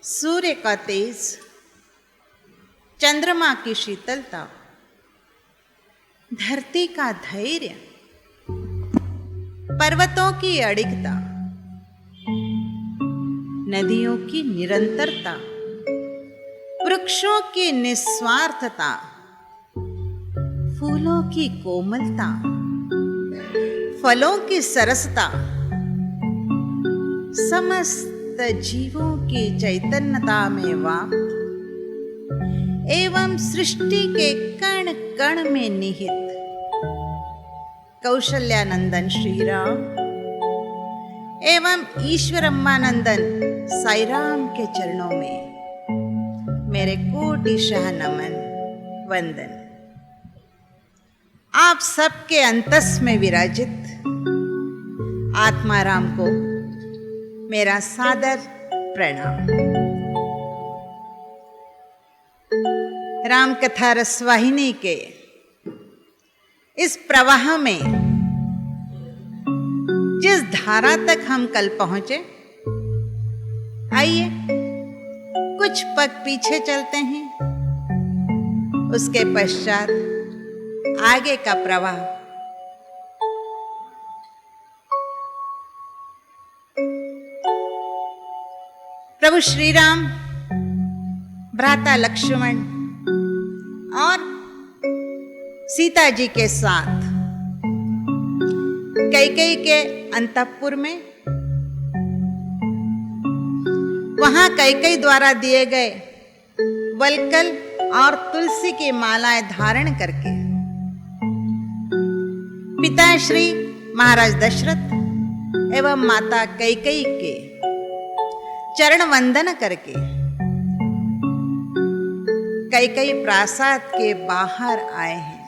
सूर्य का तेज, चंद्रमा की शीतलता, धरती का धैर्य, पर्वतों की अडिगता, नदियों की निरंतरता, वृक्षों की निस्वार्थता, फूलों की कोमलता, फलों की सरसता, समस्त जीवों की चैतन्यता में व्याप्त एवं सृष्टि के कण कण में निहित कौशल्यानंदन श्री राम एवं ईश्वरम्मानंदन साई राम के चरणों में मेरे कोटिशः नमन वंदन। आप सबके अंतस में विराजित आत्मा राम को मेरा सादर प्रणाम। राम कथा रसवाहिनी के इस प्रवाह में जिस धारा तक हम कल पहुंचे, आइए कुछ पग पीछे चलते हैं, उसके पश्चात आगे का प्रवाह। प्रभु श्री राम भ्राता लक्ष्मण और सीता जी के साथ कैकेयी के अंतःपुर में, वहां कैकेयी द्वारा दिए गए वलकल और तुलसी की मालाएं धारण करके पिता श्री महाराज दशरथ एवं माता कैकेयी के चरण वंदन करके कैकेयी प्रासाद के बाहर आए हैं।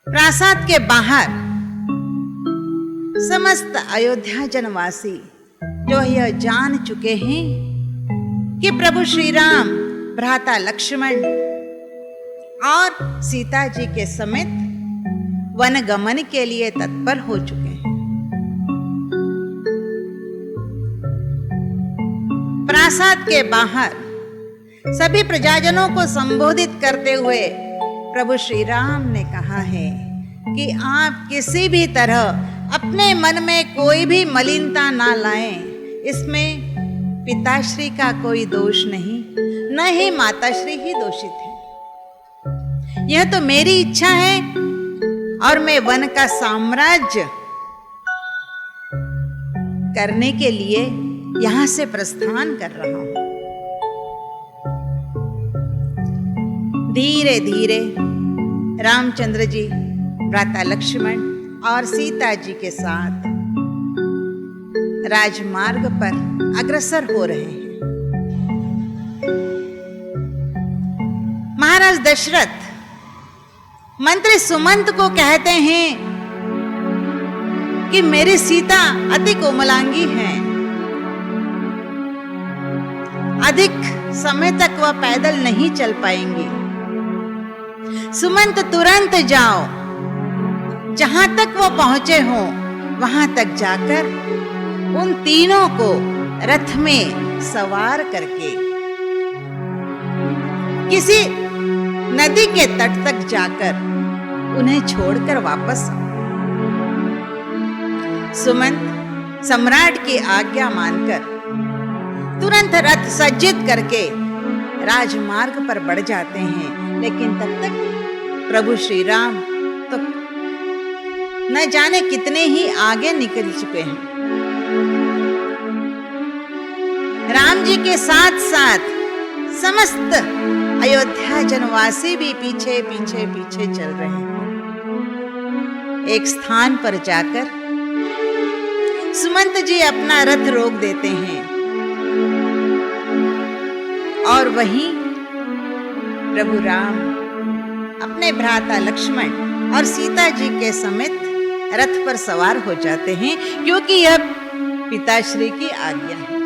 प्रासाद के बाहर समस्त अयोध्या जनवासी जो यह जान चुके हैं कि प्रभु श्री राम भ्राता लक्ष्मण और सीता जी के समेत वन गमन के लिए तत्पर हो चुके हैं। प्रासाद के बाहर सभी प्रजाजनों को संबोधित करते हुए प्रभु श्री राम ने कहा है कि आप किसी भी तरह अपने मन में कोई भी मलिनता ना लाएं। इसमें पिताश्री का कोई दोष नहीं, न ही माताश्री ही दोषित है। यह तो मेरी इच्छा है और मैं वन का साम्राज्य करने के लिए यहां से प्रस्थान कर रहा हूं। धीरे धीरे रामचंद्र जी भ्राता लक्ष्मण और सीता जी के साथ राजमार्ग पर अग्रसर हो रहे हैं। महाराज दशरथ मंत्री सुमंत को कहते हैं कि मेरी सीता अति कोमलांगी है, अधिक समय तक वह पैदल नहीं चल पाएंगी। सुमंत तुरंत जाओ, जहां तक वो पहुंचे हो वहां तक जाकर उन तीनों को रथ में सवार करके किसी नदी के तट तक जाकर उन्हें छोड़कर वापस आओ। सुमंत सम्राट की आज्ञा मानकर तुरंत रथ सज्जित करके राजमार्ग पर बढ़ जाते हैं। लेकिन तब तक प्रभु श्री राम तो न जाने कितने ही आगे निकल चुके हैं। राम जी के साथ साथ समस्त अयोध्या जनवासी भी पीछे पीछे पीछे चल रहे हैं। एक स्थान पर जाकर सुमंत जी अपना रथ रोक देते हैं और वहीं प्रभु राम अपने भ्राता लक्ष्मण और सीता जी के समेत रथ पर सवार हो जाते हैं, क्योंकि यह पिताश्री की आज्ञा है।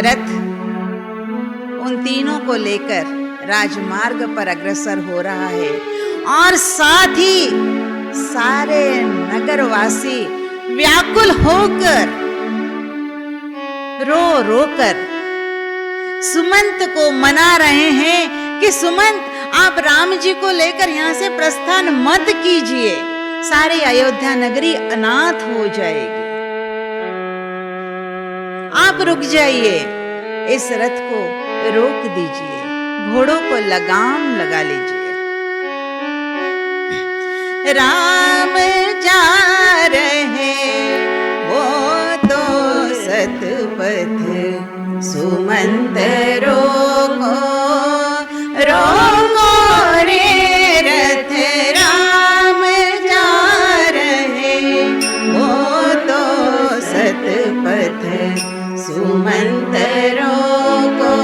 रथ उन तीनों को लेकर राजमार्ग पर अग्रसर हो रहा है और साथ ही सारे नगरवासी व्याकुल होकर रो रो कर सुमंत को मना रहे हैं कि सुमंत, आप राम जी को लेकर यहां से प्रस्थान मत कीजिए, सारी अयोध्या नगरी अनाथ हो जाएगी, आप रुक जाइए, इस रथ को रोक दीजिए, घोड़ों को लगाम लगा लीजिए। राम जा रहे वो तो सतपथ, सुमंत रोको रोको रे रथ, राम जा रहे वो तो सतपथ, सुमंत रोको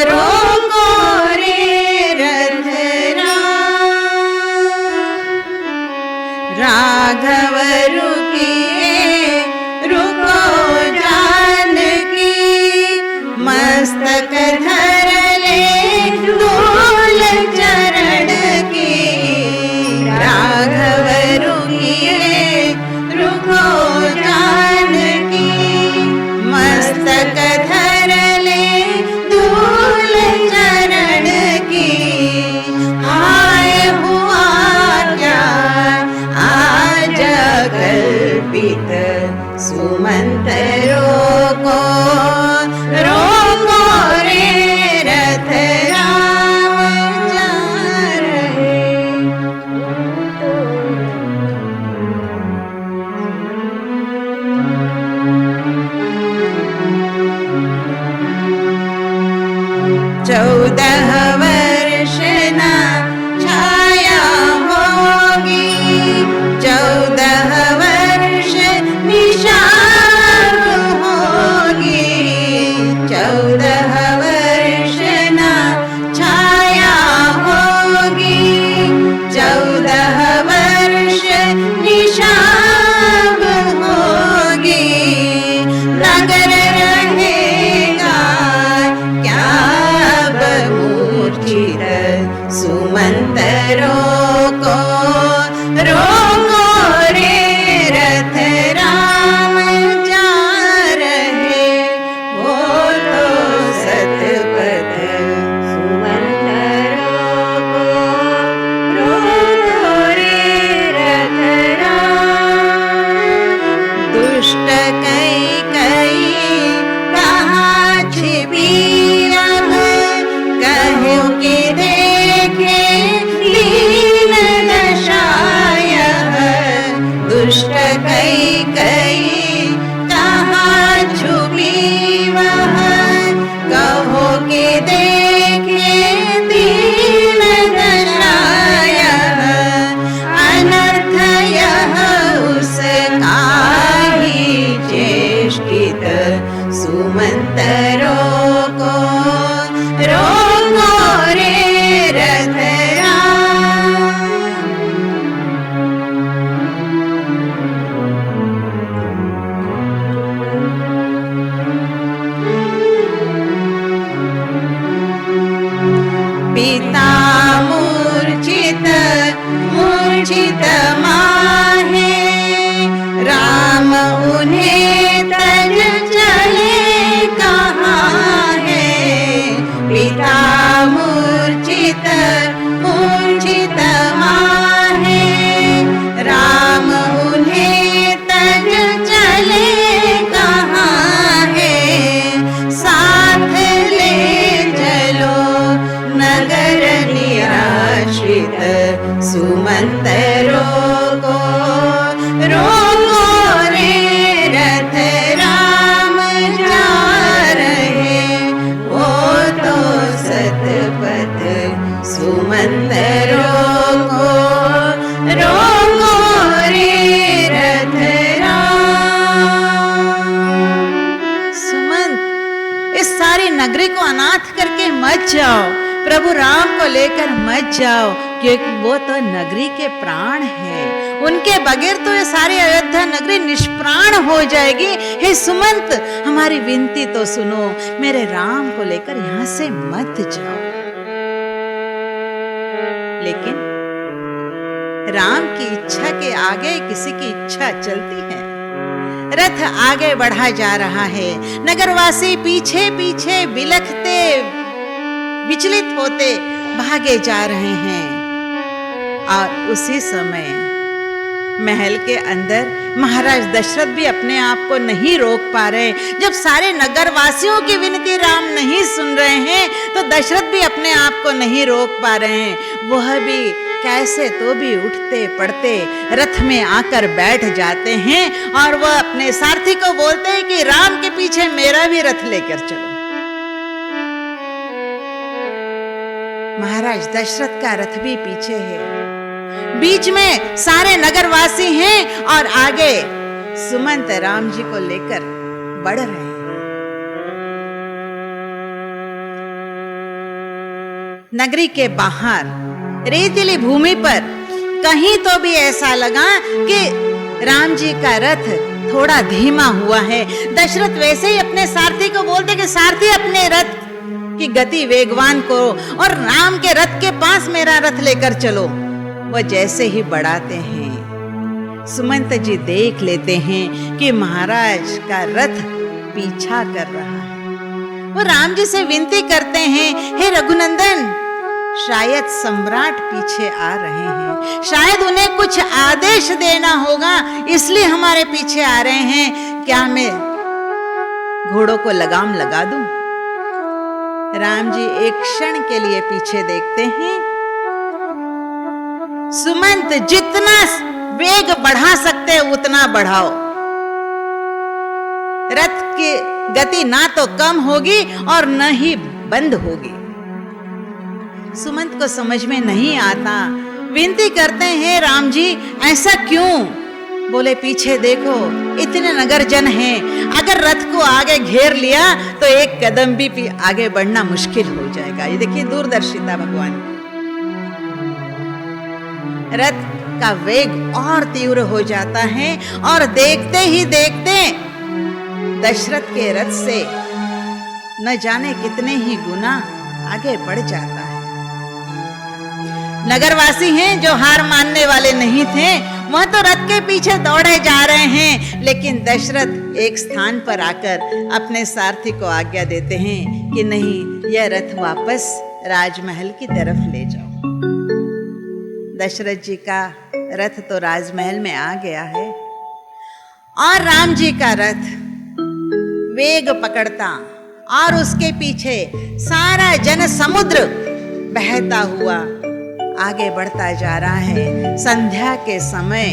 रोको रे रथ राम। राघव रुकिए रुको जानकी, मस्तक धर ले धूल चरण की। राघव रुकिए रुको जानकी, मस्तक धर ले धूल चरण की। आए हुआ क्या आज कल्पित, सुमंत रोको रोको रे रथ, राम जा रहे। चौदह वर्ष ना छाया होगी, 14 वर्ष निशान होगी। 14 वर्ष ना छाया होगी, 14 वर्ष निशान होगी। नगर रहेगा क्या मूर्छित, सुमंत रोको रोको रे रथ, राम जा रहे बोलो सतपथ, सुमंत रोको रोको रे रथ राम। दुष्ट कई कई कहाँ छिपी अब, कहूँ कि देखे लीन दशाय। दुष्ट कई कई कहाँ छुपी वह, कहो कि देखे दीन दशाय। अनर्थ यह उसका ही चेष्टित, सुमंत रोको रोको रे रथ राम। पिता मूर्छित मूर्छित माहे, राम उन्हें तज चले कहाँ है। पिता मूर्छित मूर्छित माहे, राम उन्हें तज चले कहाँ है। साथ ले चलो नगर निराश्रित, सुमंत रोको रोको रे रथ, राम जा रहे वो तो सतपथ, सुमंत रोको रोको रे रथ राम। सुमंत, इस सारी नगरी को अनाथ करके मत जाओ, प्रभु राम को लेकर मत जाओ, क्योंकि वो तो नगरी के प्राण है, उनके बगैर तो ये सारी अयोध्या नगरी निष्प्राण हो जाएगी। हे सुमंत, हमारी विनती तो सुनो, मेरे राम को लेकर यहां से मत जाओ। लेकिन राम की इच्छा के आगे किसी की इच्छा चलती है। रथ आगे बढ़ा जा रहा है, नगरवासी पीछे पीछे बिलखते विचलित होते भागे जा रहे हैं। और उसी समय महल के अंदर महाराज दशरथ भी अपने आप को नहीं रोक पा रहे। जब सारे नगरवासियों की विनती राम नहीं सुन रहे हैं, तो दशरथ भी अपने आप को नहीं रोक पा रहे हैं। वह भी कैसे तो भी उठते पड़ते रथ में आकर बैठ जाते हैं और वह अपने सारथी को बोलते हैं कि राम के पीछे मेरा भी रथ लेकर चलो। महाराज दशरथ का रथ भी पीछे है, बीच में सारे नगरवासी हैं और आगे सुमंत राम जी को लेकर बढ़ रहे हैं। नगरी के बाहर रेतीली भूमि पर कहीं तो भी ऐसा लगा कि राम जी का रथ थोड़ा धीमा हुआ है। दशरथ वैसे ही अपने सारथी को बोलते कि सारथी अपने रथ की गति वेगवान करो और राम के रथ के पास मेरा रथ लेकर चलो। वह जैसे ही बढ़ाते हैं, सुमंत जी देख लेते हैं कि महाराज का रथ पीछा कर रहा है। वो राम जी से विनती करते हैं, हे रघुनंदन, शायद सम्राट पीछे आ रहे हैं, शायद उन्हें कुछ आदेश देना होगा, इसलिए हमारे पीछे आ रहे हैं। क्या मैं घोड़ों को लगाम लगा दूं? राम जी एक क्षण के लिए पीछे देखते हैं। सुमंत, जितना वेग बढ़ा सकते उतना बढ़ाओ, रथ की गति ना तो कम होगी और न ही बंद होगी। सुमंत को समझ में नहीं आता, विनती करते हैं, राम जी ऐसा क्यों? बोले पीछे देखो, इतने नगरजन हैं, अगर रथ को आगे घेर लिया तो एक कदम भी आगे बढ़ना मुश्किल हो जाएगा। ये देखिए दूरदर्शिता भगवान। रथ का वेग और तीव्र हो जाता है और देखते ही देखते दशरथ के रथ से न जाने कितने ही गुना आगे बढ़ जाता है। नगरवासी हैं जो हार मानने वाले नहीं थे, वह तो रथ के पीछे दौड़े जा रहे हैं, लेकिन दशरथ एक स्थान पर आकर अपने सारथी को आज्ञा देते हैं कि नहीं, यह रथ वापस राजमहल की तरफ ले जाओ। दशरथ जी का रथ तो राजमहल में आ गया है और राम जी का रथ वेग पकड़ता और उसके पीछे सारा जन समुद्र बहता हुआ आगे बढ़ता जा रहा है। संध्या के समय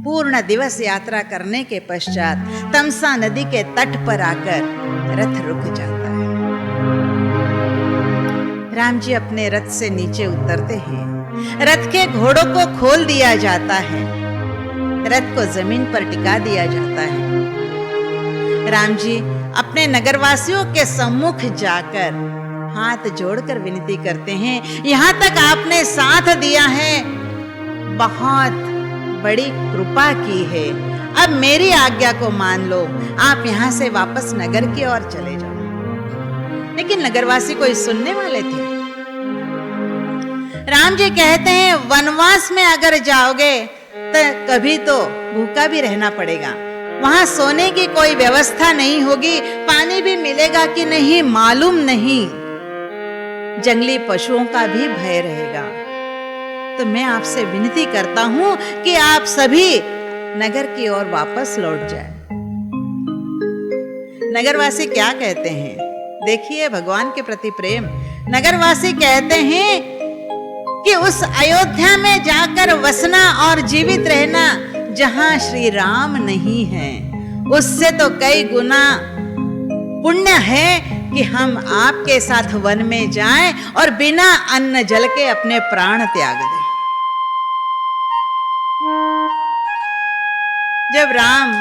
पूर्ण दिवस यात्रा करने के पश्चात तमसा नदी के तट पर आकर रथ रुक जाता है। राम जी अपने रथ से नीचे उतरते हैं, रथ के घोड़ों को खोल दिया जाता है, रथ को जमीन पर टिका दिया जाता है। राम जी अपने नगरवासियों के सम्मुख जाकर हाथ जोड़कर विनती करते हैं, यहाँ तक आपने साथ दिया है, बहुत बड़ी कृपा की है, अब मेरी आज्ञा को मान लो, आप यहाँ से वापस नगर की ओर चले जाओ। लेकिन नगरवासी कोई सुनने वाले थे? राम जी कहते हैं, वनवास में अगर जाओगे तो कभी तो भूखा भी रहना पड़ेगा, वहां सोने की कोई व्यवस्था नहीं होगी, पानी भी मिलेगा कि नहीं मालूम नहीं, जंगली पशुओं का भी भय रहेगा। तो मैं आपसे विनती करता हूं कि आप सभी नगर की ओर वापस लौट जाए। नगरवासी क्या कहते हैं? देखिए भगवान के प्रति प्रेम। नगरवासी कहते हैं कि उस अयोध्या में जाकर वसना और जीवित रहना जहां श्री राम नहीं है, उससे तो कई गुना पुण्य है कि हम आपके साथ वन में जाएं और बिना अन्न जल के अपने प्राण त्याग दें। जब राम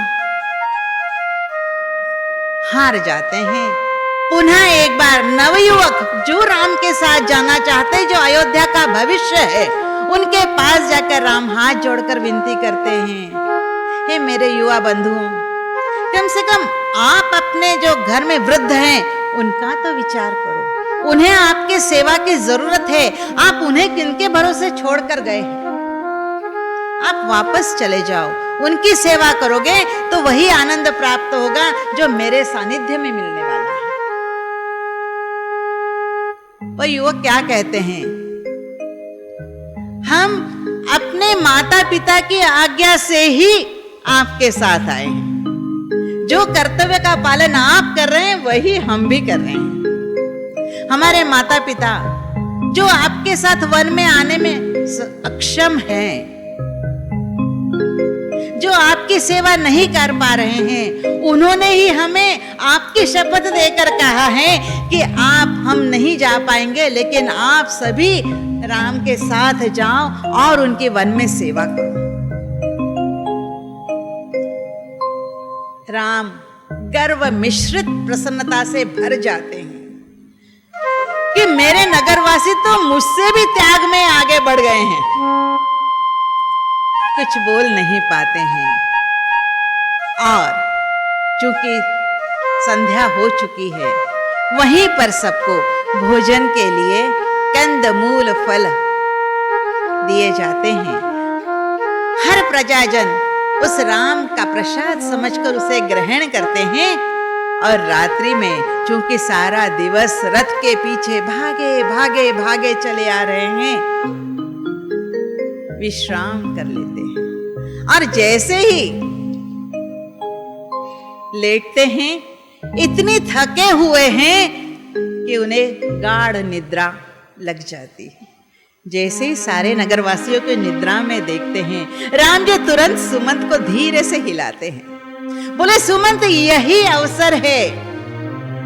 हार जाते हैं, पुनः एक बार नवयुवक जो राम के साथ जाना चाहते हैं, जो अयोध्या का भविष्य है, उनके पास जाकर राम हाथ जोड़कर विनती करते हैं, हे मेरे युवा बंधुओं, कम से कम आप अपने जो घर में वृद्ध हैं उनका तो विचार करो, उन्हें आपके सेवा की जरूरत है, आप उन्हें किनके भरोसे छोड़कर गए हैं? आप वापस चले जाओ, उनकी सेवा करोगे तो वही आनंद प्राप्त होगा जो मेरे सानिध्य में मिलने वाला है। वो युवक क्या कहते हैं, हम अपने माता पिता की आज्ञा से ही आपके साथ आए हैं। जो कर्तव्य का पालन आप कर रहे हैं वही हम भी कर रहे हैं। हमारे माता पिता जो आपके साथ वन में आने में अक्षम हैं, जो आपकी सेवा नहीं कर पा रहे हैं, उन्होंने ही हमें आपकी शपथ देकर कहा है कि हम नहीं जा पाएंगे, लेकिन आप सभी राम के साथ जाओ और उनके वन में सेवा करो। राम गर्व मिश्रित प्रसन्नता से भर जाते हैं कि मेरे नगरवासी तो मुझसे भी त्याग में आगे बढ़ गए हैं। कुछ बोल नहीं पाते हैं और चूंकि संध्या हो चुकी है, वहीं पर सबको भोजन के लिए कंदमूल फल दिए जाते हैं। हर प्रजाजन उस राम का प्रसाद समझकर उसे ग्रहण करते हैं और रात्रि में चूंकि सारा दिवस रथ के पीछे भागे भागे भागे चले आ रहे हैं, विश्राम कर लेते हैं और जैसे ही लेटते हैं, इतनी थके हुए हैं कि उन्हें गाढ़ निद्रा लग जाती है। जैसे ही सारे नगरवासियों को निद्रा में देखते हैं, राम जी तुरंत सुमंत को धीरे से हिलाते हैं। बोले, सुमंत यही अवसर है,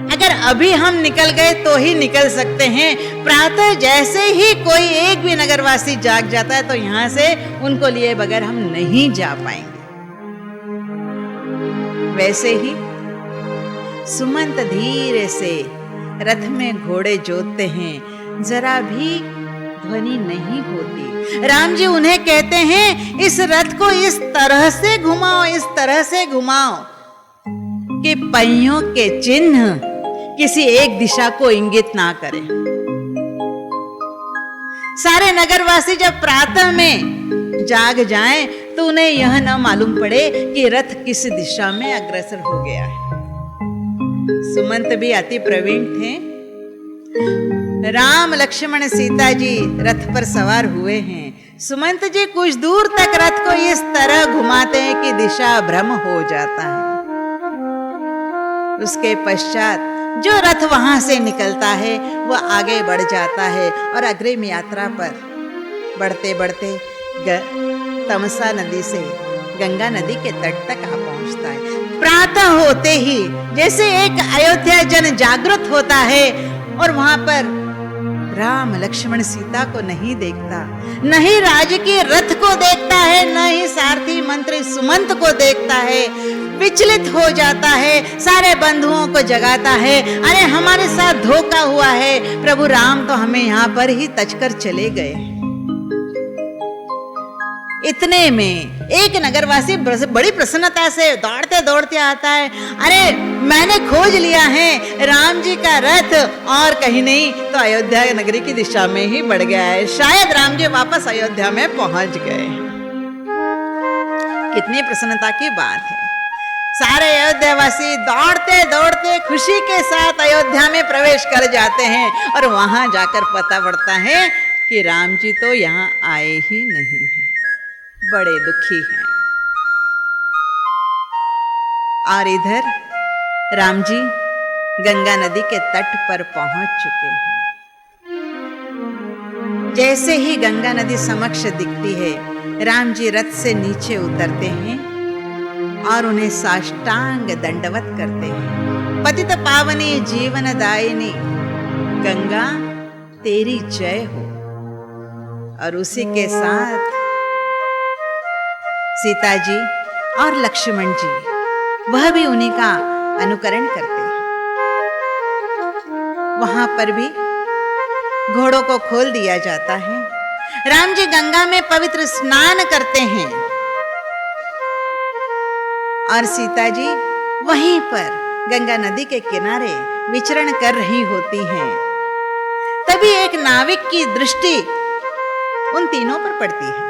अगर अभी हम निकल गए तो ही निकल सकते हैं। प्रातः जैसे ही कोई एक भी नगरवासी जाग जाता है तो यहां से उनको लिए बगैर हम नहीं जा पाएंगे। वैसे ही सुमंत धीरे से रथ में घोड़े जोतते हैं, जरा भी ध्वनि नहीं होती। राम जी उन्हें कहते हैं, इस रथ को इस तरह से घुमाओ, इस तरह से घुमाओ कि पहियों के चिन्ह किसी एक दिशा को इंगित ना करें। सारे नगरवासी जब प्रातः में जाग जाएं तो उन्हें यह न मालूम पड़े कि रथ किस दिशा में अग्रसर हो गया है। सुमंत भी अति प्रवीण थे। राम लक्ष्मण सीता जी रथ पर सवार हुए हैं। सुमंत जी कुछ दूर तक रथ को इस तरह घुमाते हैं कि दिशा भ्रम हो जाता है। उसके पश्चात जो रथ वहां से निकलता है वह आगे बढ़ जाता है और अग्रिम यात्रा पर बढ़ते बढ़ते तमसा नदी से गंगा नदी के तट तक आ पहुंचता है। प्रातः होते ही जैसे एक अयोध्या जन जागृत होता है और वहां पर राम लक्ष्मण सीता को नहीं देखता, न ही राज के रथ को देखता है, न ही सारथी मंत्री सुमंत को देखता है। विचलित हो जाता है, सारे बंधुओं को जगाता है, अरे हमारे साथ धोखा हुआ है, प्रभु राम तो हमें यहाँ पर ही तजकर चले गए। इतने में एक नगरवासी बड़ी प्रसन्नता से दौड़ते दौड़ते आता है, अरे मैंने खोज लिया है राम जी का रथ, और कहीं नहीं तो अयोध्या नगरी की दिशा में ही बढ़ गया है, शायद राम जी वापस अयोध्या में पहुंच गए। कितनी प्रसन्नता की बात है। सारे अयोध्यावासी दौड़ते दौड़ते खुशी के साथ अयोध्या में प्रवेश कर जाते हैं और वहां जाकर पता पड़ता है कि राम जी तो यहाँ आए ही नहीं हैं। बड़े दुखी हैं। और इधर राम जी गंगा नदी के तट पर पहुंच चुके हैं। जैसे ही गंगा नदी समक्ष दिखती है, राम जी रथ से नीचे उतरते हैं और उन्हें साष्टांग दंडवत करते हैं। पतित पावनी जीवनदायिनी गंगा तेरी जय हो। और उसी के साथ सीता जी और लक्ष्मण जी वह भी उन्हीं का अनुकरण करते हैं। वहां पर भी घोड़ों को खोल दिया जाता है। राम जी गंगा में पवित्र स्नान करते हैं और सीता जी वहीं पर गंगा नदी के किनारे विचरण कर रही होती हैं। तभी एक नाविक की दृष्टि उन तीनों पर पड़ती है।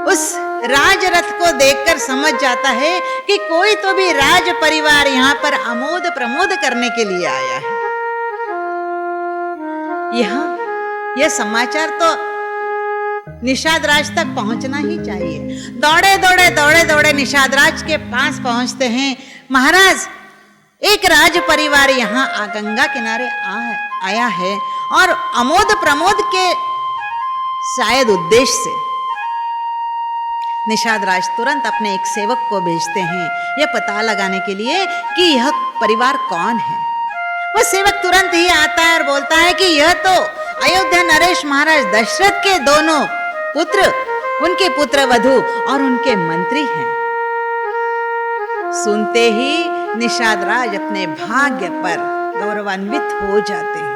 उस उस राजरथ को देखकर समझ जाता है कि कोई तो भी राज परिवार यहाँ पर आमोद प्रमोद करने के लिए आया है। यह समाचार तो निषाद राज तक पहुंचना ही चाहिए। दौड़े दौड़े निषाद राज के पास पहुंचते हैं। महाराज, एक राज परिवार यहाँ गंगा किनारे आया है और आमोद प्रमोद के शायद उद्देश्य से। निषाद राज तुरंत अपने एक सेवक को भेजते हैं यह पता लगाने के लिए कि यह परिवार कौन है। वह सेवक तुरंत ही आता है और बोलता है कि यह तो अयोध्या नरेश महाराज दशरथ के दोनों पुत्र, उनके पुत्र वधू और उनके मंत्री हैं। सुनते ही निषाद राज अपने भाग्य पर गौरवान्वित हो जाते हैं।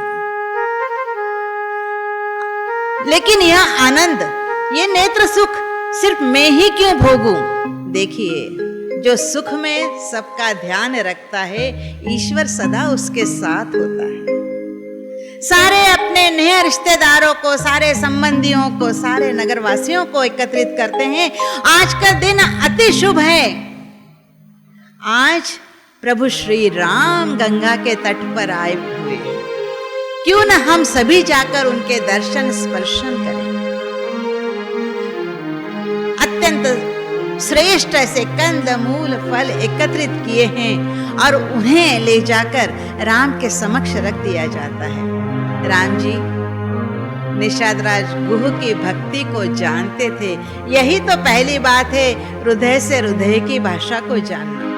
लेकिन यह आनंद, ये नेत्र सुख सिर्फ मैं ही क्यों भोगूं? देखिए, जो सुख में सबका ध्यान रखता है, ईश्वर सदा उसके साथ होता है। सारे अपने नए रिश्तेदारों को, सारे संबंधियों को, सारे नगरवासियों को एकत्रित करते हैं। आज का दिन अति शुभ है। आज प्रभु श्री राम गंगा के तट पर आए हुए हैं। क्यों न हम सभी जाकर उनके दर्शन स्पर्शन करें। अत्यंत श्रेष्ठ ऐसे कंद मूल फल एकत्रित किए हैं और उन्हें ले जाकर राम के समक्ष रख दिया जाता है। राम जी निषाद राज गुह की भक्ति को जानते थे। यही तो पहली बात है, हृदय से हृदय की भाषा को जानना।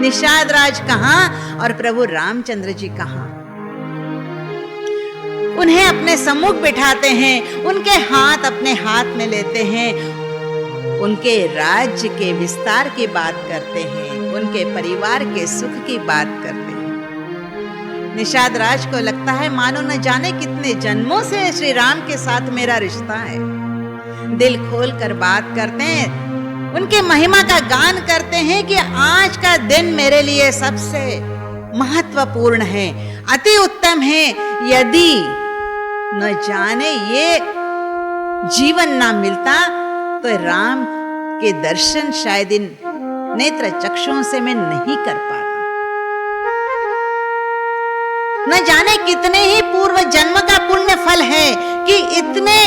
निषाद राज कहाँ और प्रभु रामचंद्र जी कहाँ। उन्हें अपने सम्मुख बिठाते हैं, उनके हाथ अपने हाथ में लेते हैं, उनके राज्य के विस्तार की बात करते हैं, उनके परिवार के सुख की बात करते हैं। निषाद राज को लगता है मानो न जाने कितने जन्मों से श्री राम के साथ मेरा रिश्ता है। दिल खोल कर बात करते हैं, उनके महिमा का गान करते हैं कि आज का दिन मेरे लिए सबसे महत्वपूर्ण है, अति उत्तम है। यदि न जाने ये जीवन ना मिलता तो राम के दर्शन शायद इन नेत्र चक्षुओं से मैं नहीं कर पाता। न जाने कितने ही पूर्व जन्म का पुण्य फल है कि इतने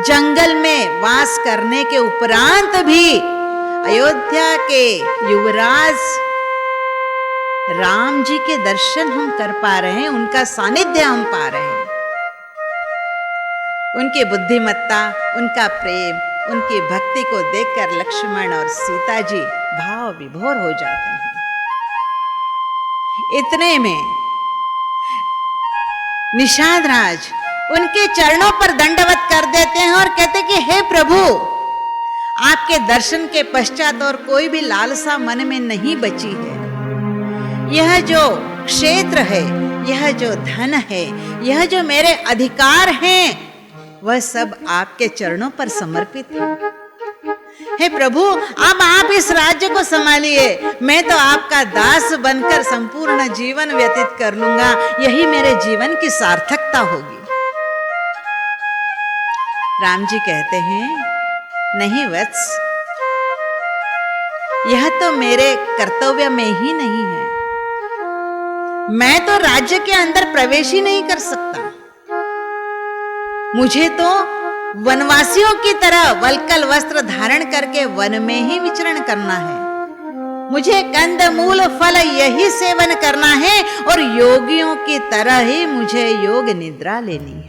जंगल में वास करने के उपरांत भी अयोध्या के युवराज राम जी के दर्शन हम कर पा रहे हैं, उनका सानिध्य हम पा रहे हैं। उनकी बुद्धिमत्ता, उनका प्रेम, उनकी भक्ति को देखकर लक्ष्मण और सीता जी भाव विभोर हो जाते हैं। इतने में निषाद राज उनके चरणों पर दंडवत कर देते हैं और कहते कि हे प्रभु, आपके दर्शन के पश्चात और कोई भी लालसा मन में नहीं बची है। यह जो क्षेत्र है, यह जो धन है, यह जो मेरे अधिकार हैं, वह सब आपके चरणों पर समर्पित है। हे प्रभु, अब आप इस राज्य को संभालिए। मैं तो आपका दास बनकर संपूर्ण जीवन व्यतीत कर लूंगा। यही मेरे जीवन की सार्थकता होगी। राम जी कहते हैं, नहीं वत्स, यह तो मेरे कर्तव्य में ही नहीं है। मैं तो राज्य के अंदर प्रवेश ही नहीं कर सकता। मुझे तो वनवासियों की तरह वल्कल वस्त्र धारण करके वन में ही विचरण करना है। मुझे कंद मूल फल यही सेवन करना है और योगियों की तरह ही मुझे योग निद्रा लेनी है।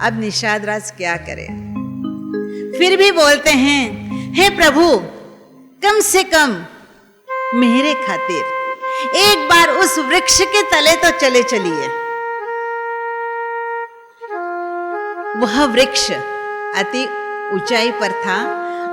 अब निषाद राज क्या करे? फिर भी बोलते हैं, हे प्रभु, कम से कम मेरे खातिर एक बार उस वृक्ष के तले तो चले चलिए। वह वृक्ष अति ऊंचाई पर था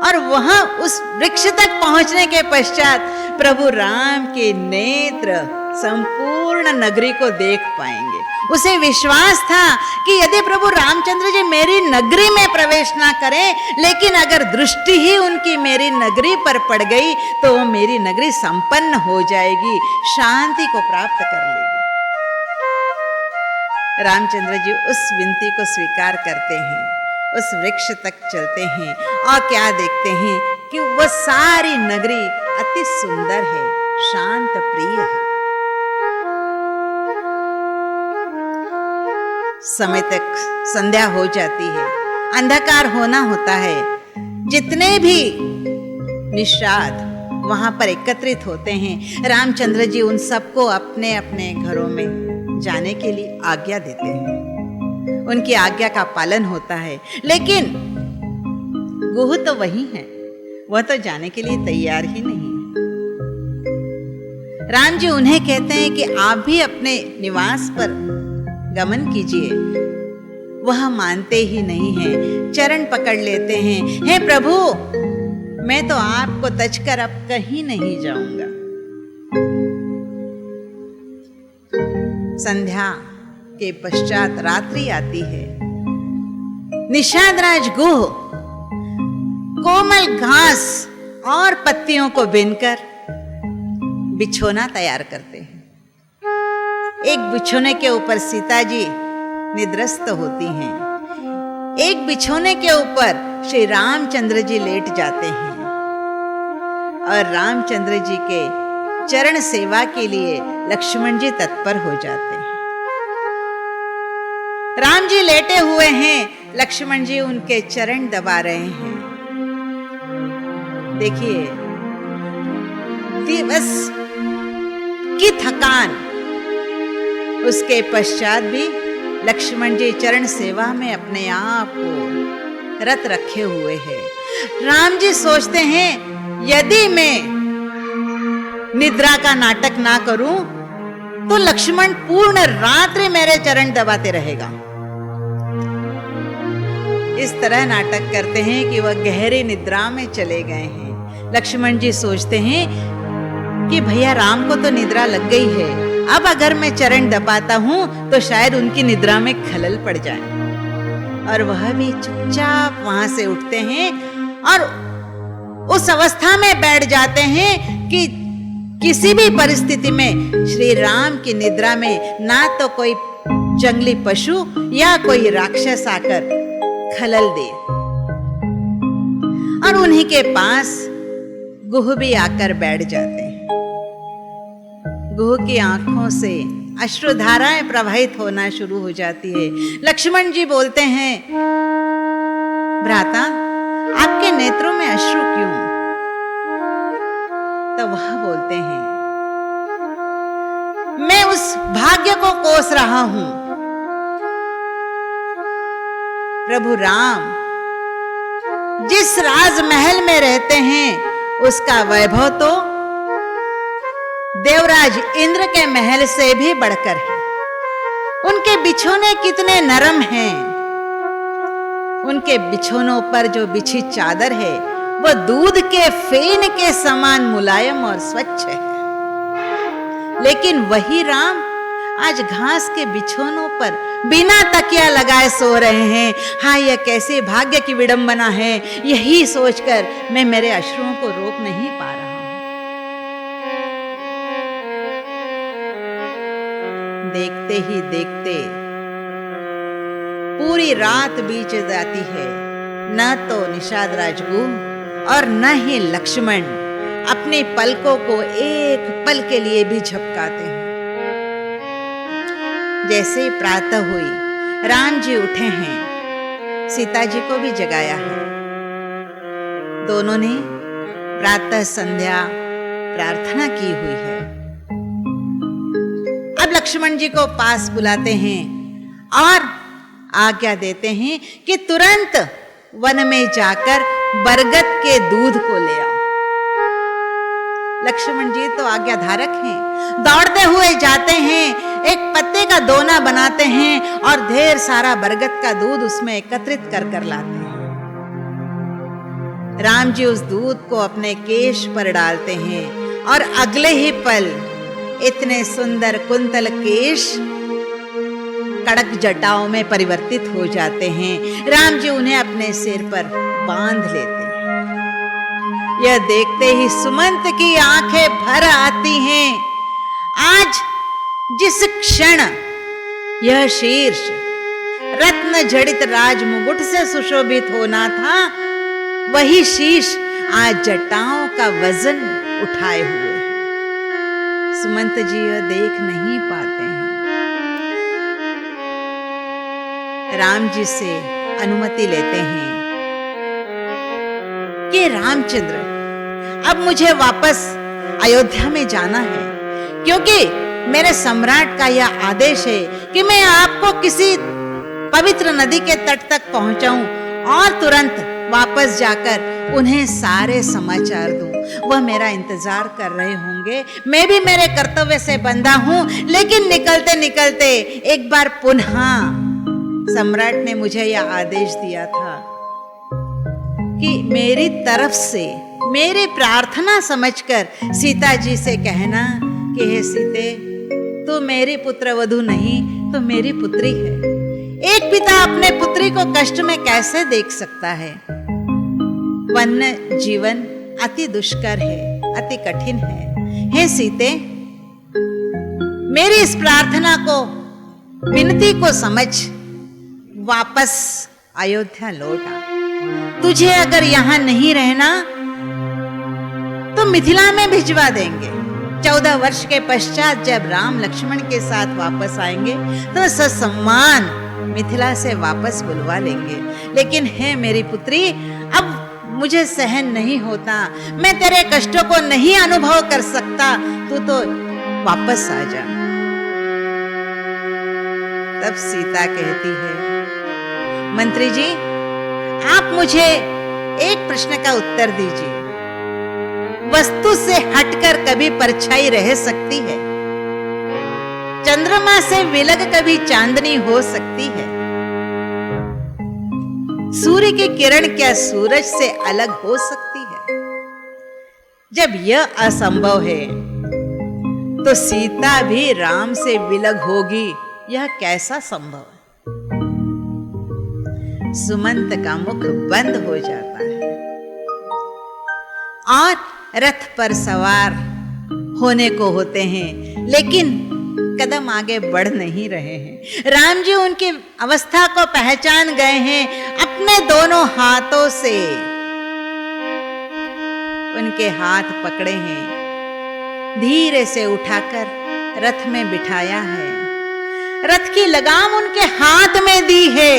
और वहां उस वृक्ष तक पहुंचने के पश्चात प्रभु राम के नेत्र संपूर्ण नगरी को देख पाएंगे। उसे विश्वास था कि यदि प्रभु रामचंद्र जी मेरी नगरी में प्रवेश ना करें, लेकिन अगर दृष्टि ही उनकी मेरी नगरी पर पड़ गई तो वो मेरी नगरी संपन्न हो जाएगी, शांति को प्राप्त कर लेगी। रामचंद्र जी उस विनती को स्वीकार करते हैं उस वृक्ष तक चलते हैं और क्या देखते हैं कि वह सारी नगरी अति सुंदर है, शांत प्रिय है। समय तक संध्या हो जाती है, अंधकार होना होता है। जितने भी निषाद वहां पर एकत्रित होते हैं, रामचंद्र जी उन सबको अपने अपने घरों में जाने के लिए आज्ञा देते हैं। उनकी आज्ञा का पालन होता है, लेकिन गुह तो वही है, वह तो जाने के लिए तैयार ही नहीं है। राम जी उन्हें कहते हैं कि आप भी अपने निवास पर गमन कीजिए। वह मानते ही नहीं हैं, चरण पकड़ लेते हैं, हे प्रभु, मैं तो आपको तजकर अब कहीं नहीं जाऊंगा। संध्या के पश्चात रात्रि आती है। निषादराज गुह कोमल घास और पत्तियों को बीनकर बिछोना तैयार करते हैं। एक बिछोने के ऊपर सीता जी निद्रस्त होती हैं, एक बिछोने के ऊपर श्री रामचंद्र जी लेट जाते हैं और रामचंद्र जी के चरण सेवा के लिए लक्ष्मण जी तत्पर हो जाते हैं। राम जी लेटे हुए हैं, लक्ष्मण जी उनके चरण दबा रहे हैं। देखिए, दिवस की थकान, उसके पश्चात भी लक्ष्मण जी चरण सेवा में अपने आप को रत रखे हुए हैं। राम जी सोचते हैं, यदि मैं निद्रा का नाटक ना करूं तो लक्ष्मण पूर्ण रात्रि मेरे चरण दबाते रहेगा। इस तरह नाटक करते हैं कि वह गहरी निद्रा में चले गए हैं। लक्ष्मण जी सोचते हैं कि भैया राम को तो निद्रा लग गई है, अब अगर मैं चरण दबाता हूं तो शायद उनकी निद्रा में खलल पड़ जाए। और वह भी चुपचाप वहां से उठते हैं और उस अवस्था में बैठ जाते हैं कि किसी भी परिस्थिति में श्री राम की निद्रा में ना तो कोई जंगली पशु या कोई राक्षस आकर खलल दे। और उन्हीं के पास गुह भी आकर बैठ जाते हैं। गुह की आंखों से अश्रुधाराएं प्रवाहित होना शुरू हो जाती है। लक्ष्मण जी बोलते हैं, भ्राता, आपके नेत्रों में अश्रु क्यों? तो वह बोलते हैं, मैं उस भाग्य को कोस रहा हूं। प्रभु राम जिस राजमहल में रहते हैं उसका वैभव तो देवराज इंद्र के महल से भी बढ़कर है। उनके बिछोने कितने नरम हैं। उनके बिछोनों पर जो बिछी चादर है वह दूध के फेन के समान मुलायम और स्वच्छ है। लेकिन वही राम आज घास के बिछोनों पर बिना तकिया लगाए सो रहे हैं। हाँ, यह कैसे भाग्य की विडंबना है। यही सोचकर मैं मेरे अश्रुओं को रोक नहीं पा रहा हूं। देखते ही देखते पूरी रात बीत जाती है। न तो निषाद राजगुह और न ही लक्ष्मण अपने पलकों को एक पल के लिए भी झपकाते हैं। जैसे प्रातः हुई, राम जी उठे हैं, सीता जी को भी जगाया है। दोनों ने प्रातः संध्या प्रार्थना की हुई है। अब लक्ष्मण जी को पास बुलाते हैं और आज्ञा देते हैं कि तुरंत वन में जाकर बरगद के दूध को ले आओ। लक्ष्मण जी तो आज्ञाधारक हैं, दौड़ते हुए जाते हैं, एक पत्ते का दोना बनाते हैं और ढेर सारा बरगद का दूध उसमें एकत्रित कर लाते हैं। राम जी उस दूध को अपने केश पर डालते हैं और अगले ही पल इतने सुंदर कुंतल केश कड़क जटाओं में परिवर्तित हो जाते हैं। राम जी उन्हें अपने सिर पर बांध लेते हैं। यह देखते ही सुमंत की आंखें भर आती हैं। आज जिस क्षण यह शीर्ष रत्न जड़ित राज मुकुट से सुशोभित होना था, वही शीश आज जटाओं का वजन उठाए हुए है। सुमंत जी यह देख नहीं पाते हैं। राम जी से अनुमति लेते हैं कि रामचंद्र, अब मुझे वापस अयोध्या में जाना है, क्योंकि मेरे सम्राट का यह आदेश है कि मैं आपको किसी पवित्र नदी के तट तक पहुंचाऊं और तुरंत वापस जाकर उन्हें सारे समाचार दूं। वह मेरा इंतजार कर रहे होंगे। मैं भी मेरे कर्तव्य से बंधा हूं, लेकिन निकलते निकलते एक बार पुनः सम्राट ने मुझे यह आदेश दिया था कि मेरी तरफ से मेरी प्रार्थना समझकर सीता जी से कहना कि हे सीते, तू मेरी पुत्रवधू नहीं तो मेरी पुत्री है। एक पिता अपने पुत्री को कष्ट में कैसे देख सकता है। वन्य जीवन अति दुष्कर है, अति कठिन है। हे सीते, मेरी इस प्रार्थना को, विनती को समझ वापस अयोध्या लौट आ। तुझे अगर यहां नहीं रहना तो मिथिला में भिजवा देंगे। 14 वर्ष के पश्चात जब राम लक्ष्मण के साथ वापस आएंगे तो ससम्मान मिथिला से वापस बुलवा लेंगे। लेकिन हे मेरी पुत्री, अब मुझे सहन नहीं होता, मैं तेरे कष्टों को नहीं अनुभव कर सकता, तू तो वापस आ जा। तब सीता कहती है, मंत्री जी, आप मुझे एक प्रश्न का उत्तर दीजिए। वस्तु से हटकर कभी परछाई रह सकती है? चंद्रमा से विलग कभी चांदनी हो सकती है? सूर्य की किरण क्या सूरज से अलग हो सकती है? जब यह असंभव है तो सीता भी राम से विलग होगी, यह कैसा संभव है? सुमंत का मुख बंद हो जाता है और रथ पर सवार होने को होते हैं, लेकिन कदम आगे बढ़ नहीं रहे हैं। राम जी उनकी अवस्था को पहचान गए हैं। अपने दोनों हाथों से उनके हाथ पकड़े हैं, धीरे से उठाकर रथ में बिठाया है। रथ की लगाम उनके हाथ में दी है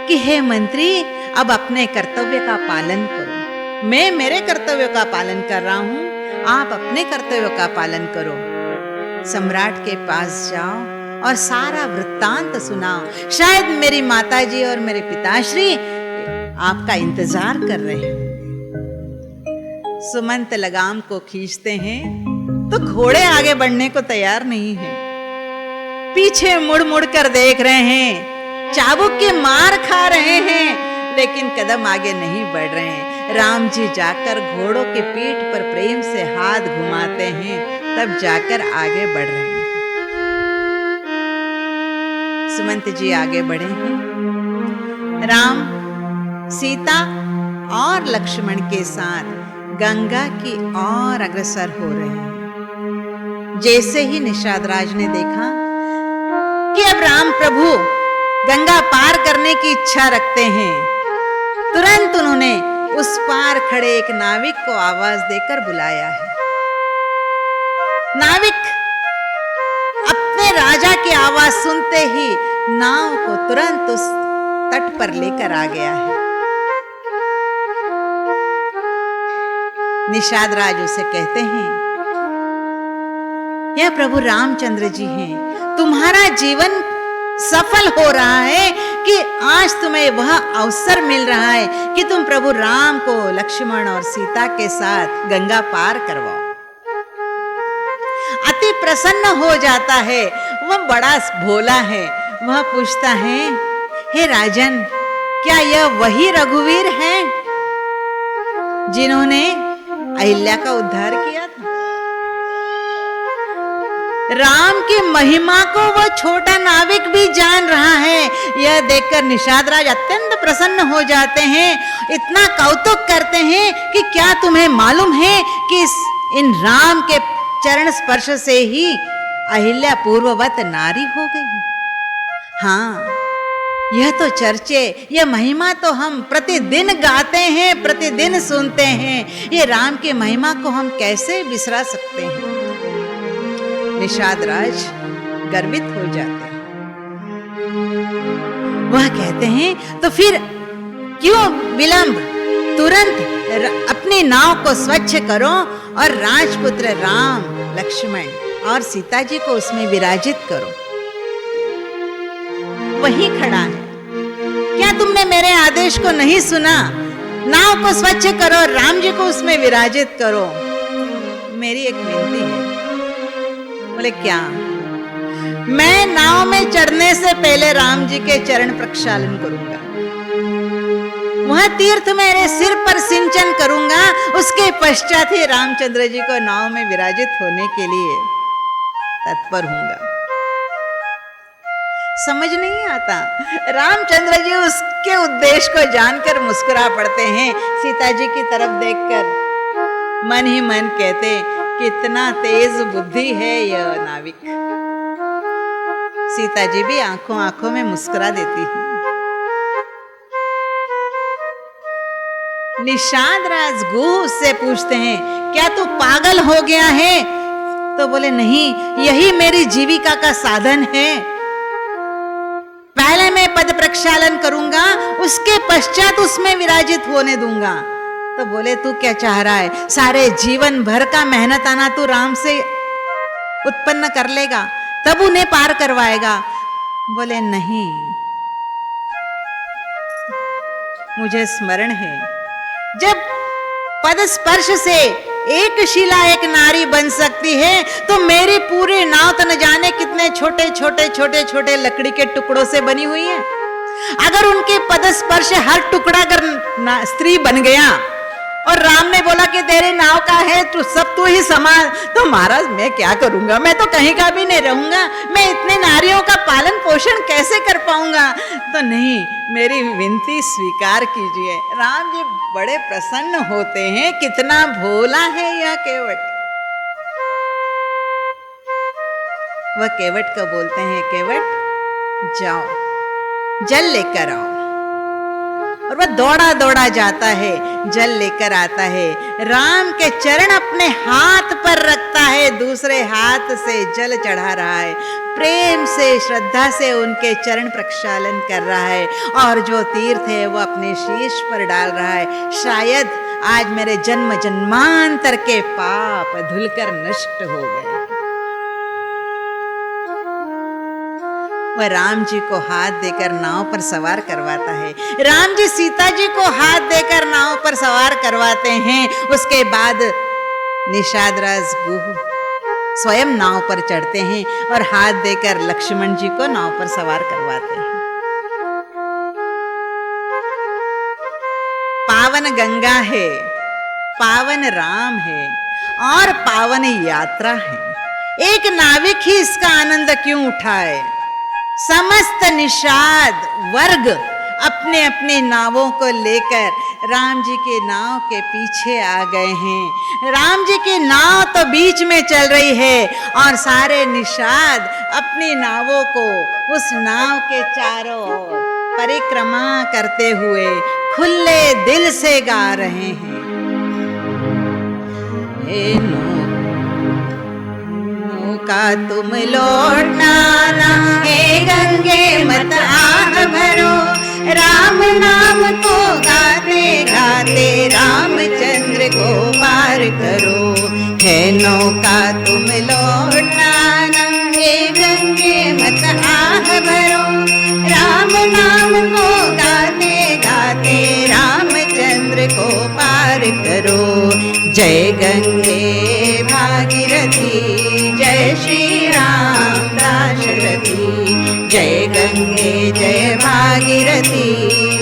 कि हे मंत्री, अब अपने कर्तव्य का पालन करो। मैं मेरे कर्तव्य का पालन कर रहा हूं, आप अपने कर्तव्य का पालन करो। सम्राट के पास जाओ और सारा वृत्तांत सुनाओ। शायद मेरी माताजी और मेरे पिताश्री आपका इंतजार कर रहे हैं। सुमंत लगाम को खींचते हैं तो घोड़े आगे बढ़ने को तैयार नहीं है, पीछे मुड़ मुड़ कर देख रहे हैं, चाबुक के मार खा रहे हैं, लेकिन कदम आगे नहीं बढ़ रहे हैं। राम जी जाकर घोड़ों के पीठ पर प्रेम से हाथ घुमाते हैं, तब जाकर आगे बढ़ रहे हैं। सुमंत जी आगे बढ़े हैं। राम, सीता और लक्ष्मण के साथ गंगा की ओर अग्रसर हो रहे हैं। जैसे ही निषाद राज ने देखा कि अब राम प्रभु गंगा पार करने की इच्छा रखते हैं, तुरंत उन्होंने उस पार खड़े एक नाविक को आवाज देकर बुलाया है। नाविक अपने राजा की आवाज सुनते ही नाव को तुरंत उस तट पर लेकर आ गया है। निषाद राज उसे कहते हैं, यह प्रभु रामचंद्र जी हैं, तुम्हारा जीवन सफल हो रहा है कि आज तुम्हें वह अवसर मिल रहा है कि तुम प्रभु राम को लक्ष्मण और सीता के साथ गंगा पार करवाओ। अति प्रसन्न हो जाता है। वह बड़ा भोला है। वह पूछता है, हे राजन, क्या यह वही रघुवीर हैं जिन्होंने अहिल्या का उद्धार किया था? राम की महिमा को वह छोटा नाविक भी जान रहा है। यह देखकर निषाद राज अत्यंत प्रसन्न हो जाते हैं, इतना कौतुक करते हैं कि क्या तुम्हें मालूम है कि इन राम के चरण स्पर्श से ही अहिल्या पूर्ववत नारी हो गई। हाँ, यह तो चर्चे, यह महिमा तो हम प्रतिदिन गाते हैं, प्रतिदिन सुनते हैं। ये राम की महिमा को हम कैसे बिसरा सकते हैं? निषाद राज गर्वित हो जाते हैं। वह कहते हैं तो फिर क्यों विलंब, तुरंत अपनी नाव को स्वच्छ करो और राजपुत्र राम, लक्ष्मण और सीता जी को उसमें विराजित करो। वही खड़ा है। क्या तुमने मेरे आदेश को नहीं सुना? नाव को स्वच्छ करो, राम जी को उसमें विराजित करो। मेरी एक विनती है। बोले क्या? मैं नाव में चढ़ने से पहले राम जी के चरण प्रक्षालन करूंगा, वह तीर्थ मेरे सिर पर सिंचन करूंगा, उसके पश्चात ही रामचंद्र जी को नाव में विराजित होने के लिए तत्पर हूंगा। समझ नहीं आता। रामचंद्र जी उसके उद्देश्य को जानकर मुस्कुरा पड़ते हैं। सीता जी की तरफ देखकर मन ही मन कहते, कितना तेज बुद्धि है यह नाविक। सीता जी भी आंखों आंखों में मुस्कुरा देती है। निषाद राज गुह उससे पूछते हैं, क्या तू पागल हो गया है? तो बोले नहीं, यही मेरी जीविका का साधन है। पहले मैं पद प्रक्षालन करूंगा, उसके पश्चात उसमें विराजित होने दूंगा। तो बोले तू क्या चाह रहा है? सारे जीवन भर का मेहनत आना तू राम से उत्पन्न कर लेगा, तब उन्हें पार करवाएगा? बोले नहीं, मुझे स्मरण है जब पद स्पर्श से एक शिला एक नारी बन सकती है, तो मेरी पूरी नाव तो न जाने कितने छोटे छोटे छोटे छोटे लकड़ी के टुकड़ों से बनी हुई है। अगर उनके पद स्पर्श हर टुकड़ा अगर स्त्री बन गया और राम ने बोला कि तेरे नाव का है तू, सब तू ही संभाल, तो महाराज मैं क्या करूंगा? मैं तो कहीं का भी नहीं रहूंगा। मैं इतने नारियों का पालन पोषण कैसे कर पाऊंगा? तो नहीं, मेरी विनती स्वीकार कीजिए। राम जी बड़े प्रसन्न होते हैं। कितना भोला है यह केवट। वह केवट को बोलते हैं, केवट जाओ जल लेकर आओ। और वह दौड़ा दौड़ा जाता है, जल लेकर आता है। राम के चरण अपने हाथ पर रखता है, दूसरे हाथ से जल चढ़ा रहा है, प्रेम से श्रद्धा से उनके चरण प्रक्षालन कर रहा है। और जो तीर्थ है वो अपने शीश पर डाल रहा है। शायद आज मेरे जन्म जन्मांतर के पाप धुलकर नष्ट हो गए। वह राम जी को हाथ देकर नाव पर सवार करवाता है। राम जी सीता जी को हाथ देकर नाव पर सवार करवाते हैं। उसके बाद निषाद राज गुह स्वयं नाव पर चढ़ते हैं और हाथ देकर लक्ष्मण जी को नाव पर सवार करवाते हैं। पावन गंगा है, पावन राम है और पावन यात्रा है। एक नाविक ही इसका आनंद क्यों उठाए? समस्त निषाद वर्ग अपने अपने नावों को लेकर राम जी के नाव के पीछे आ गए हैं। राम जी की नाव तो बीच में चल रही है और सारे निषाद अपनी नावों को उस नाव के चारों ओर परिक्रमा करते हुए खुले दिल से गा रहे हैं। का तुम लौटना ना, हे गंगे मत आह भरो, राम नाम को गाते गाते रामचंद्र को पार करो। है नौका तुम लौटना ना, हे गंगे मत आह भरो, राम नाम को गाते गाते रामचंद्र को पार करो। जय गंगे भागीरथी, जय श्री राम दाशरथी। जय गंगे जय भागीरथी,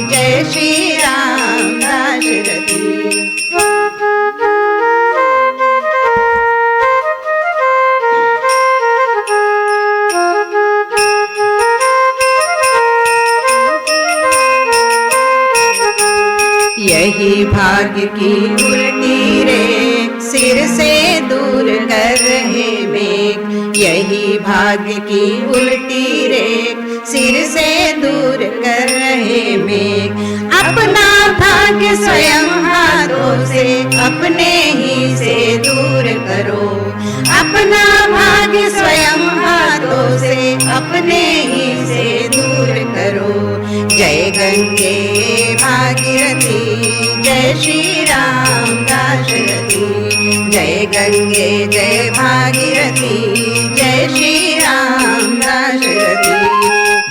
जय श्री राम दाशरथी। यही भाग्य की उल्टी रेख सिर से दूर कर रहे मेघ। यही भाग्य की उल्टी रेख सिर से दूर कर मेघ। अपना भाग्य स्वयं हाथों से अपने ही से दूर करो। अपना भाग्य स्वयं हाथों से अपने ही से दूर करो। जय गंगे भागीरथी, जय श्री राम दाशरथी। जय गंगे जय भागीरथी, जय श्री राम दाशरथी।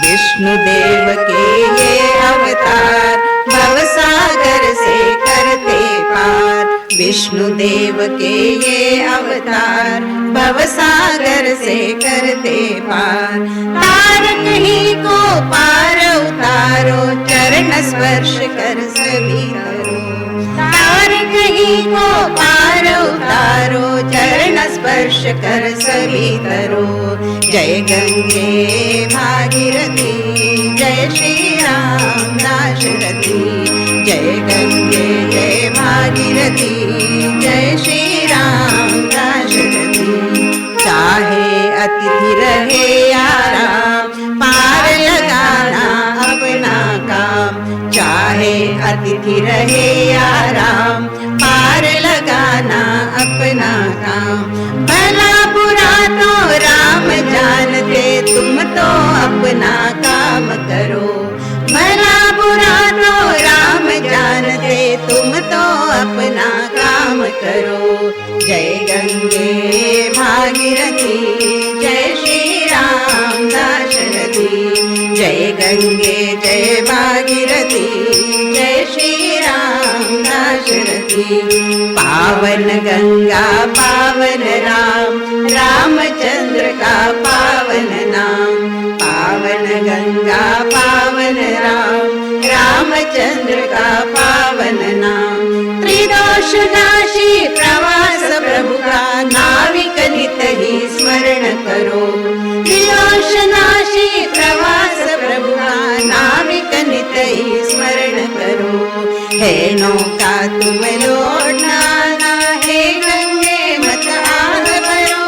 विष्णुदेव के ये अवतार भवसागर से करते पार। विष्णुदेव के ये अवतार भवसागर से करते पार। तारक ही को पार उतारो, चरण स्पर्श कर सभी करो। तारक ही को पार उतारो, चरण स्पर्श कर सभी करो। जय गंगे भागीरथी, जय श्री राम दाशरथी। जय गंगे जय भागीरथी, जय श्री राम दाशरथी। चाहे अतिथि रहे आराम, पार लगाना अपना काम। चाहे अतिथि रहे आराम, पार लगाना अपना काम। भला बुरा तो राम जानते, तुम तो अपना काम करो। भला बुरा तो राम जानते, तुम तो अपना काम करो। जय गंगे भागीरथी, जय श्री राम दाशरथी। जय गंगे जय भागीरथी, जय श्री राम दाशरथी। पावन गंगा पावन राम, रामचंद्र का पावन नाम। पावन गंगा पावन राम, रामचंद्र का पावन नाम। त्रिदोष नाशी प्रवास प्रभु का, नाविक नित ही स्मरण करो। त्रिदोष नाशी प्रवास प्रभु का, नाविक नित ही स्मरण करो। है नौका तुम लौटना ना, हे गंगे मत आग भरो।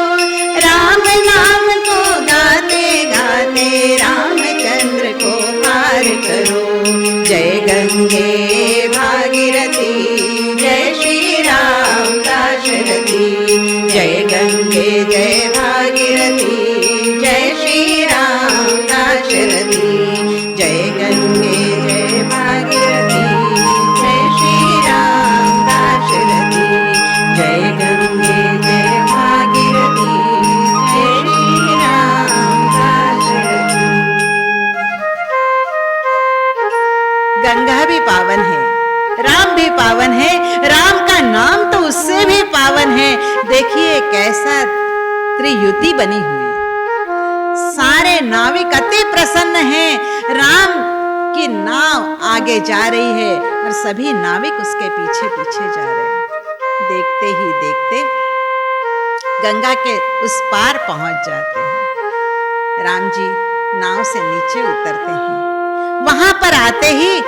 राम नाम को गाते गाते, रामचंद्र को पार करो। जय गंगे भागीरथी, जय श्री राम दाशरथी। जय गंगे जय भागीरथी, जय श्री राम दाशरथी। जय गंगे जय भागीरथी, जय श्री राम दाशरथी। जय गंगे जय भागीरथी, जय श्री राम दाशरथी। गंगा भी पावन है, राम भी पावन है। राम का नाम तो उससे भी पावन है। देखिए कैसा त्रियुति बनी हुई है। सारे नाविक अति प्रसन्न हैं। राम की नाव आगे जा रही है और सभी नाविक उसके पीछे पीछे जा रहे हैं। देखते ही देखते गंगा के उस पार पहुंच जाते हैं। राम जी नाव से नीचे उतरते हैं। वहां पर आते ही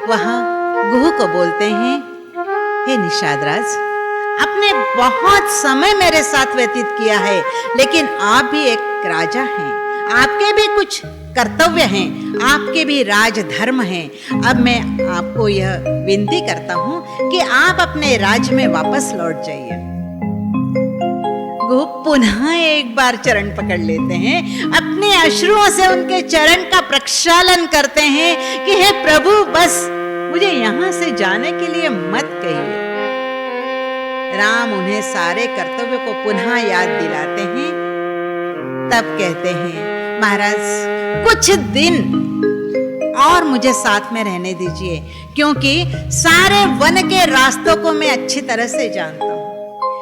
वहां गुह को बोलते हैं, हे निषादराज, आपने बहुत समय मेरे साथ व्यतीत किया है, लेकिन आप भी एक राजा हैं। आपके भी कुछ कर्तव्य हैं, आपके भी राजधर्म हैं। अब मैं आपको यह विनती करता हूं कि आप अपने राज्य में वापस लौट जाइए। गुह पुनः एक बार चरण पकड़ लेते हैं, अपने अश्रुओं से उनके चरण का प्रक्षालन करते हैं कि हे प्रभु, बस मुझे यहां से जाने के लिए मत कहिए। राम उन्हें सारे कर्तव्यों को पुनः याद दिलाते हैं। तब कहते हैं, महाराज कुछ दिन और मुझे साथ में रहने दीजिए, क्योंकि सारे वन के रास्तों को मैं अच्छी तरह से जानता हूं।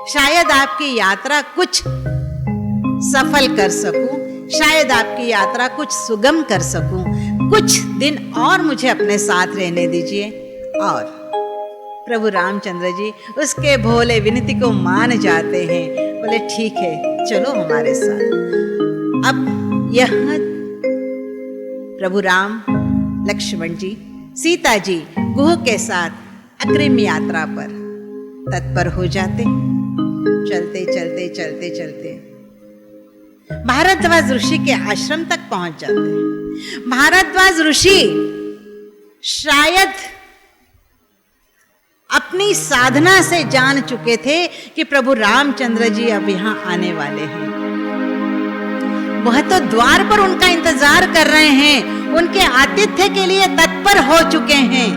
शायद आपकी यात्रा कुछ सफल कर सकूं, शायद आपकी यात्रा कुछ सुगम कर सकूं। कुछ दिन और मुझे अपने साथ रहने दीजिए। और प्रभु रामचंद्र जी उसके भोले विनती को मान जाते हैं। बोले ठीक है, चलो हमारे साथ। अब यह प्रभु राम, लक्ष्मण जी, सीता जी गुह के साथ अग्रिम यात्रा पर तत्पर हो जाते। चलते चलते चलते चलते भारद्वाज ऋषि के आश्रम तक पहुंच जाते हैं। भारद्वाज ऋषि शायद अपनी साधना से जान चुके थे कि प्रभु रामचंद्र जी अब यहां आने वाले हैं। वह तो द्वार पर उनका इंतजार कर रहे हैं, उनके आतिथ्य के लिए तत्पर हो चुके हैं।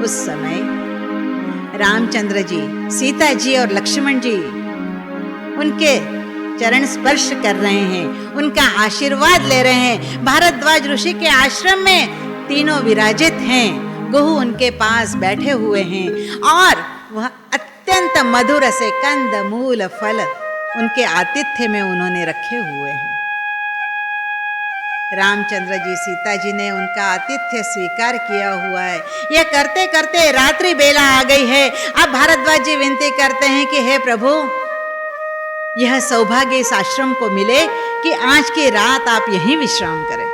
उस समय रामचंद्र जी, सीता जी और लक्ष्मण जी उनके चरण स्पर्श कर रहे हैं, उनका आशीर्वाद ले रहे हैं। भारद्वाज ऋषि के आश्रम में तीनों विराजित हैं, गुहु उनके पास बैठे हुए हैं और वह अत्यंत मधुर से कंद मूल फल उनके आतिथ्य में उन्होंने रखे हुए हैं। रामचंद्र जी, सीता जी ने उनका आतिथ्य स्वीकार किया हुआ है। यह करते करते रात्रि बेला आ गई है। अब भारद्वाज जी विनती करते हैं कि हे प्रभु, यह सौभाग्य इस आश्रम को मिले कि आज की रात आप यहीं विश्राम करें।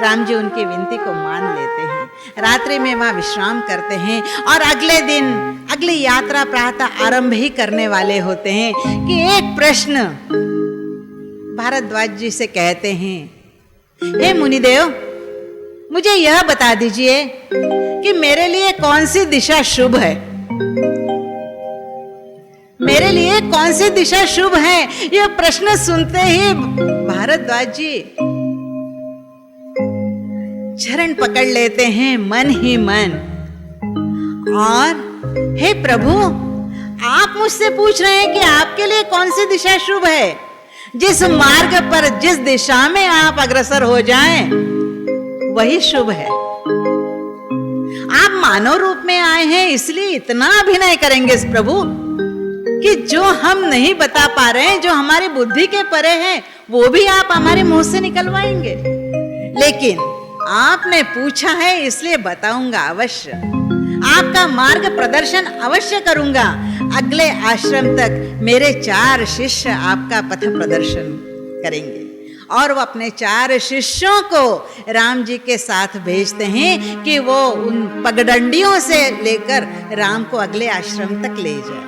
राम जी उनकी विनती को मान लेते हैं। रात्रि में वहां विश्राम करते हैं और अगले दिन अगली यात्रा प्रातः आरंभ ही करने वाले होते हैं कि एक प्रश्न भारद्वाज जी से कहते हैं, हे मुनिदेव, मुझे यह बता दीजिए कि मेरे लिए कौन सी दिशा शुभ है। मेरे लिए कौन सी दिशा शुभ है। यह प्रश्न सुनते ही भारद्वाज जी चरण पकड़ लेते हैं मन ही मन और हे प्रभु, आप मुझसे पूछ रहे हैं कि आपके लिए कौन सी दिशा शुभ है। जिस मार्ग पर, जिस दिशा में आप अग्रसर हो जाएं, वही शुभ है। आप मानव रूप में आए हैं, इसलिए इतना अभिनय करेंगे इस प्रभु कि जो हम नहीं बता पा रहे हैं, जो हमारी बुद्धि के परे हैं, वो भी आप हमारे मुंह से निकलवाएंगे। लेकिन आपने पूछा है इसलिए बताऊंगा अवश्य, आपका मार्ग प्रदर्शन अवश्य करूंगा। अगले आश्रम तक मेरे 4 शिष्य आपका पथ प्रदर्शन करेंगे और वो अपने 4 शिष्यों को राम जी के साथ भेजते हैं कि वो उन पगडंडियों से लेकर राम को अगले आश्रम तक ले जाए।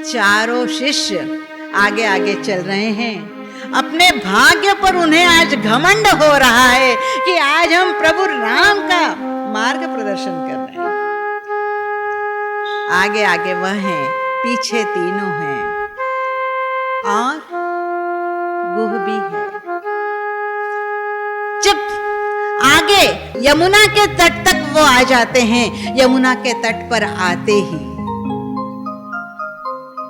4 शिष्य आगे आगे चल रहे हैं। अपने भाग्य पर उन्हें आज घमंड हो रहा है कि आज हम प्रभु राम का मार्ग प्रदर्शन कर रहे हैं। आगे आगे वह हैं, पीछे तीनों हैं और गुह भी है। जब आगे यमुना के तट तक वो आ जाते हैं, यमुना के तट पर आते ही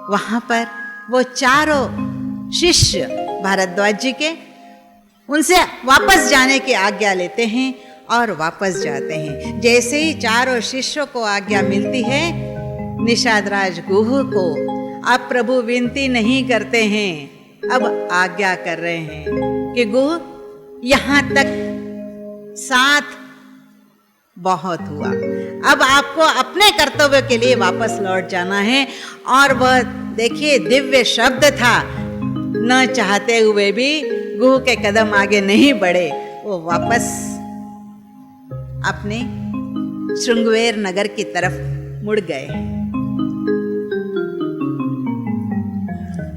वहां पर वो 4 शिष्य भारद्वाज जी के उनसे वापस जाने की आज्ञा लेते हैं और वापस जाते हैं। जैसे ही 4 शिष्यों को आज्ञा मिलती है, निषादराज गुह को अब प्रभु विनती नहीं करते हैं, अब आज्ञा कर रहे हैं कि गुह, यहां तक साथ बहुत हुआ, अब आपको अपने कर्तव्य के लिए वापस लौट जाना है। और वह देखिए दिव्य शब्द था, न चाहते हुए भी गुह के कदम आगे नहीं बढ़े, वो वापस अपने श्रृंगवेर नगर की तरफ मुड़ गए।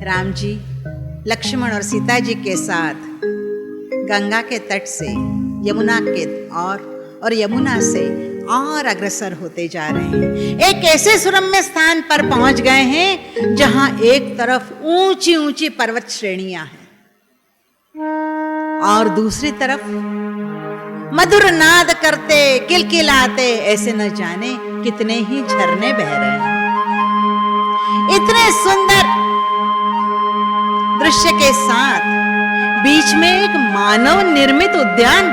राम जी लक्ष्मण और सीता जी के साथ गंगा के तट से यमुना के और यमुना से और अग्रसर होते जा रहे हैं। एक ऐसे सुरम्य स्थान पर पहुंच गए हैं जहां एक तरफ ऊंची ऊंची पर्वत श्रेणियां हैं और दूसरी तरफ मधुर नाद करते किलकिलाते ऐसे न जाने कितने ही झरने बह रहे हैं। इतने सुंदर दृश्य के साथ बीच में एक मानव निर्मित उद्यान,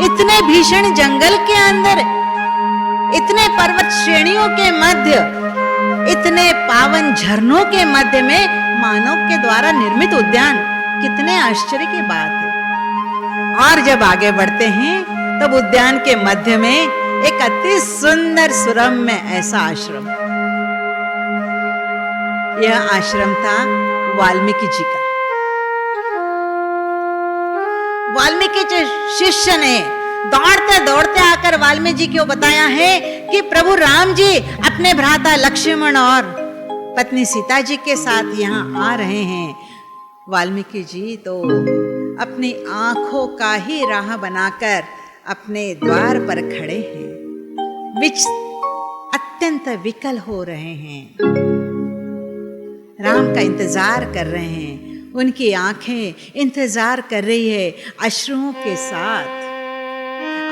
इतने भीषण जंगल के अंदर, इतने पर्वत श्रेणियों के मध्य, इतने पावन झरनों के मध्य में मानव के द्वारा निर्मित उद्यान, कितने आश्चर्य की बात है। और जब आगे बढ़ते हैं तब उद्यान के मध्य में एक अति सुंदर सुरम्य ऐसा आश्रम, यह आश्रम था वाल्मीकि जी का। वाल्मीकि जी शिष्य ने दौड़ते दौड़ते आकर वाल्मीकि जी को बताया है कि प्रभु राम जी अपने भ्राता लक्ष्मण और पत्नी सीता जी के साथ यहाँ आ रहे हैं। वाल्मीकि जी तो अपनी आंखों का ही राह बनाकर अपने द्वार पर खड़े हैं, अत्यंत विकल हो रहे हैं, राम का इंतजार कर रहे हैं। उनकी आंखें इंतजार कर रही है अश्रुओं के साथ,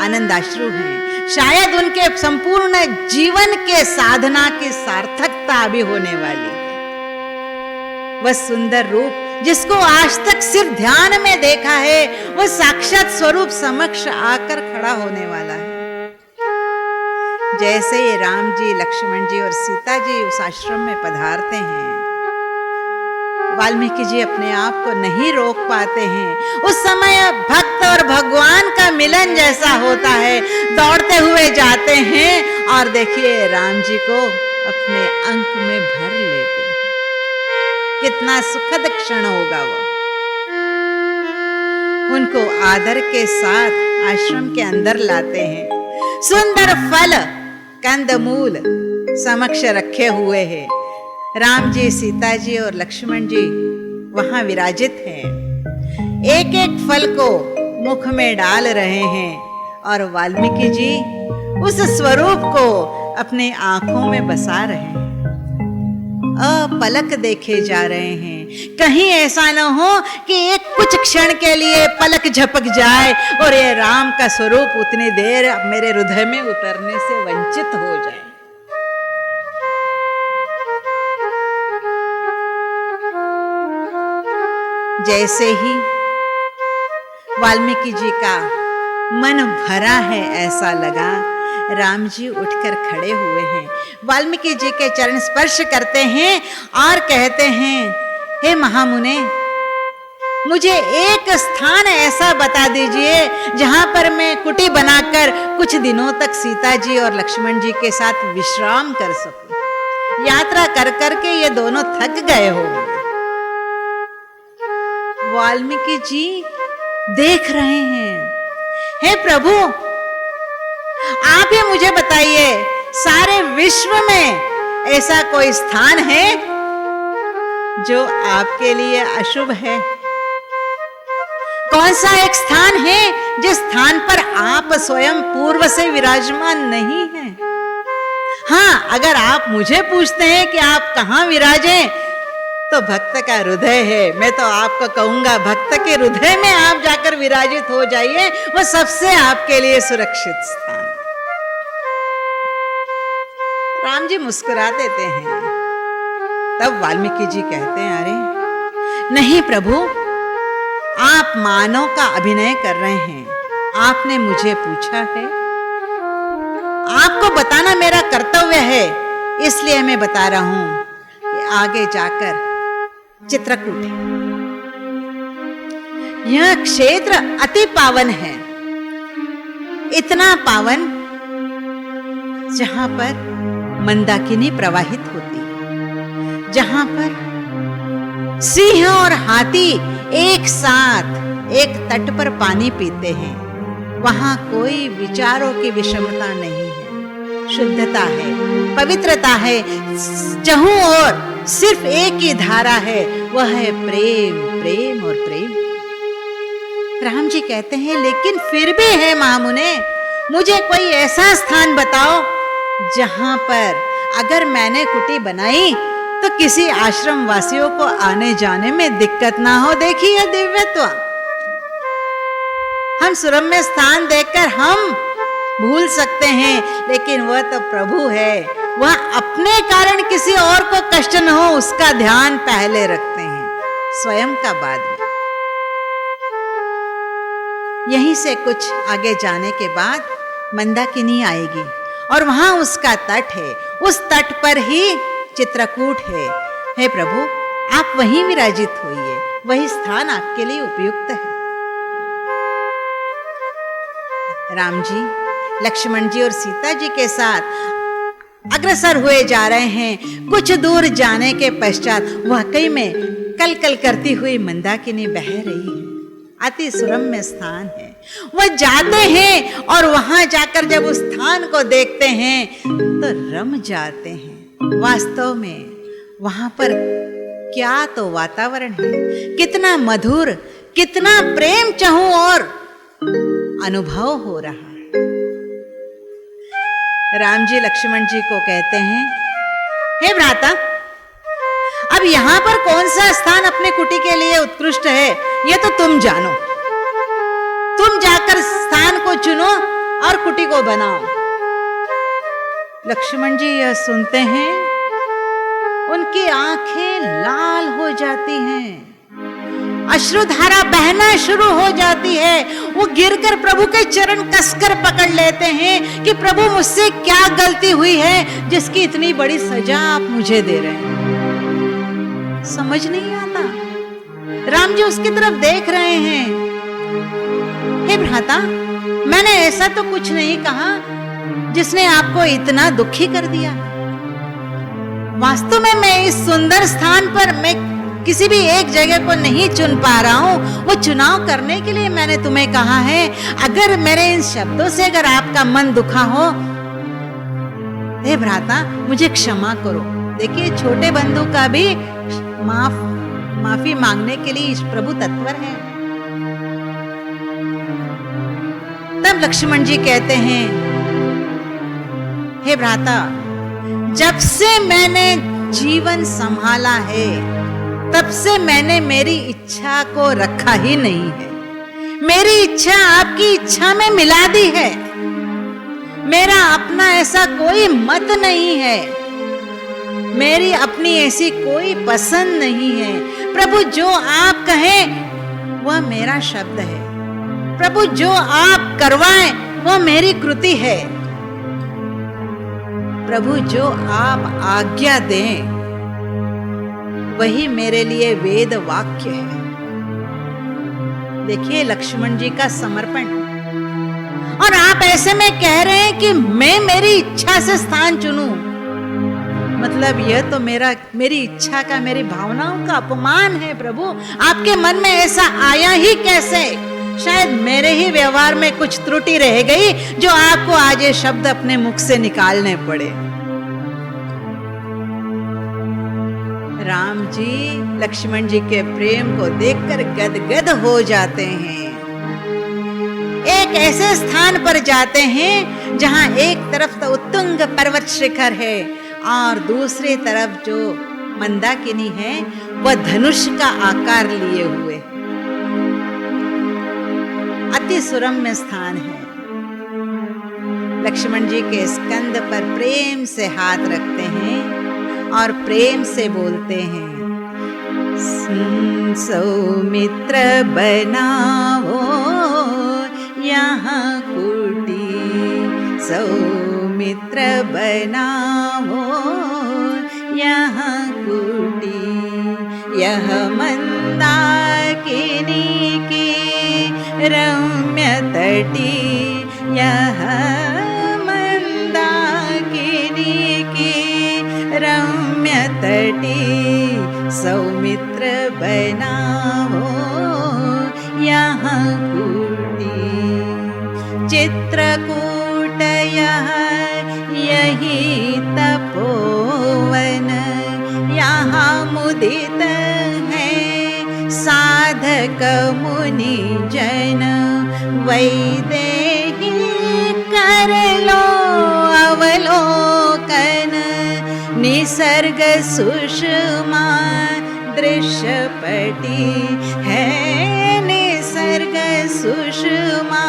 आनंद अश्रु हैं। शायद उनके संपूर्ण जीवन के साधना की सार्थकता अभी होने वाली है। वह सुंदर रूप जिसको आज तक सिर्फ ध्यान में देखा है, वह साक्षात स्वरूप समक्ष आकर खड़ा होने वाला है। जैसे ये राम जी, लक्ष्मण जी और सीता जी उस आश्रम में पधारते हैं, वाल्मीकि जी अपने आप को नहीं रोक पाते हैं। उस समय भक्त और भगवान का मिलन जैसा होता है, दौड़ते हुए जाते हैं और देखिए राम जी को अपने अंक में भर लेते हैं। कितना सुखद क्षण होगा वो। उनको आदर के साथ आश्रम के अंदर लाते हैं। सुंदर फल, कंदमूल समक्ष रखे हुए हैं। राम जी, सीता जी और लक्ष्मण जी वहां विराजित हैं। एक एक फल को मुख में डाल रहे हैं और वाल्मीकि जी उस स्वरूप को अपने आंखों में बसा रहे हैं, अपलक देखे जा रहे हैं। कहीं ऐसा न हो कि एक कुछ क्षण के लिए पलक झपक जाए और ये राम का स्वरूप उतनी देर मेरे हृदय में उतरने से वंचित हो जाए। जैसे ही वाल्मीकि जी का मन भरा है ऐसा लगा, राम जी उठकर खड़े हुए हैं, वाल्मीकि जी के चरण स्पर्श करते हैं और कहते हैं, हे महामुने, मुझे एक स्थान ऐसा बता दीजिए जहां पर मैं कुटी बनाकर कुछ दिनों तक सीता जी और लक्ष्मण जी के साथ विश्राम कर सकूं। यात्रा कर करके ये दोनों थक गए होंगे। वाल्मीकि जी देख रहे हैं, हे प्रभु, आप ही मुझे बताइए, सारे विश्व में ऐसा कोई स्थान है जो आपके लिए अशुभ है? कौन सा एक स्थान है जिस स्थान पर आप स्वयं पूर्व से विराजमान नहीं हैं? हाँ, अगर आप मुझे पूछते हैं कि आप कहां विराजे, तो भक्त का हृदय है। मैं तो आपको कहूंगा, भक्त के हृदय में आप जाकर विराजित हो जाइए, वो सबसे आपके लिए सुरक्षित स्थान। राम जी मुस्कुरा देते हैं। तब वाल्मीकि जी कहते हैं, अरे नहीं प्रभु, आप मानव का अभिनय कर रहे हैं। आपने मुझे पूछा है, आपको बताना मेरा कर्तव्य है, इसलिए मैं बता रहा हूं कि आगे जाकर चित्रकूट है। यह क्षेत्र अति पावन है, इतना पावन जहां पर मंदाकिनी प्रवाहित होती है, जहां पर सिंह और हाथी एक साथ एक तट पर पानी पीते हैं। वहां कोई विचारों की विषमता नहीं है, शुद्धता है, पवित्रता है, चहुं ओर सिर्फ एक ही धारा है, वह है प्रेम, प्रेम और प्रेम। राम जी कहते हैं, लेकिन फिर भी है महामुने, मुझे कोई ऐसा स्थान बताओ जहां पर अगर मैंने कुटी बनाई तो किसी आश्रम वासियों को आने जाने में दिक्कत ना हो। देखिए दिव्यत्व, हम सुरम्य स्थान देखकर हम भूल सकते हैं, लेकिन वह तो प्रभु है, वह अपने कारण किसी और को कष्ट न हो उसका ध्यान पहले रखते हैं, स्वयं का बाद में। यहीं से कुछ आगे जाने के बाद मंदाकिनी आएगी और वहां उसका तट है, उस तट पर ही चित्रकूट है। हे प्रभु, आप वहीं विराजित होइए, वही स्थान आपके लिए उपयुक्त है। राम जी, लक्ष्मण जी और सीता जी के साथ अग्रसर हुए जा रहे हैं। कुछ दूर जाने के पश्चात वाकई में कल कल करती हुई मंदाकिनी बह रही है। अति सुरम्य स्थान है। वह जाते हैं और वहां जाकर जब उस स्थान को देखते हैं तो रम जाते हैं। वास्तव में वहां पर क्या तो वातावरण है, कितना मधुर, कितना प्रेम चाहूं और अनुभव हो रहा है। राम जी लक्ष्मण जी को कहते हैं, हे भ्राता, अब यहां पर कौन सा स्थान अपने कुटी के लिए उत्कृष्ट है, यह तो तुम जानो। तुम जाकर स्थान को चुनो और कुटी को बनाओ। लक्ष्मण जी यह सुनते हैं, उनकी आंखें लाल हो जाती हैं, अश्रुधारा बहना शुरू हो जाती है। वो गिरकर प्रभु के चरण कसकर पकड़ लेते हैं कि प्रभु मुझसे क्या गलती हुई है जिसकी इतनी बड़ी सजा आप मुझे दे रहे हैं। समझ नहीं आता। राम जी उसकी तरफ देख रहे हैं। हे भ्राता, मैंने ऐसा तो कुछ नहीं कहा जिसने आपको इतना दुखी कर दिया। वास्तव में मैं इस सुंदर स्थान पर मैं किसी भी एक जगह को नहीं चुन पा रहा हूं। वो चुनाव करने के लिए मैंने तुम्हें कहा है। अगर मेरे इन शब्दों से अगर आपका मन दुखा हो, हे भ्राता, मुझे क्षमा करो। देखिए, छोटे बंधु का भी माफी मांगने के लिए प्रभु तत्पर है। तब लक्ष्मण जी कहते हैं, हे भ्राता, जब से मैंने जीवन संभाला है तब से मैंने मेरी इच्छा को रखा ही नहीं है। मेरी इच्छा आपकी इच्छा में मिला दी है। मेरा अपना ऐसा कोई मत नहीं है, मेरी अपनी ऐसी कोई पसंद नहीं है। प्रभु, जो आप कहें वह मेरा शब्द है। प्रभु, जो आप करवाएं वह मेरी कृति है। प्रभु, जो आप आज्ञा दें वही मेरे लिए वेद वाक्य है। देखिए लक्ष्मण जी का समर्पण। और आप ऐसे में कह रहे हैं कि मैं मेरी इच्छा से स्थान चुनूं। मतलब यह तो मेरी इच्छा का, मेरी भावनाओं का अपमान है। प्रभु, आपके मन में ऐसा आया ही कैसे? शायद मेरे ही व्यवहार में कुछ त्रुटि रह गई जो आपको आज ये शब्द अपने मुख से निकालने पड़े। राम जी लक्ष्मण जी के प्रेम को देखकर गदगद हो जाते हैं। एक ऐसे स्थान पर जाते हैं जहां एक तरफ तो उत्तुंग पर्वत शिखर है और दूसरी तरफ जो मंदाकिनी है वह धनुष का आकार लिए हुए, अति सुरम्य स्थान है। लक्ष्मण जी के स्कंद पर प्रेम से हाथ रखते हैं और प्रेम से बोलते हैं, सौमित्र बनाओ यहाँ कुटी, सौमित्र बनाओ यहाँ कुटी। यह मंदाकिनी की रम्य तटी, यह मंदाकिनी की रम्य तटी। सौमित्र बनाओ यहाँ कुटी। चित्रकूट यही तपोवन, यहाँ मुदित है साधक मुनि जन। वैदेही कर लो अवलोकन, निसर्ग सुषमा दृश्यपटी है। निसर्ग सुषमा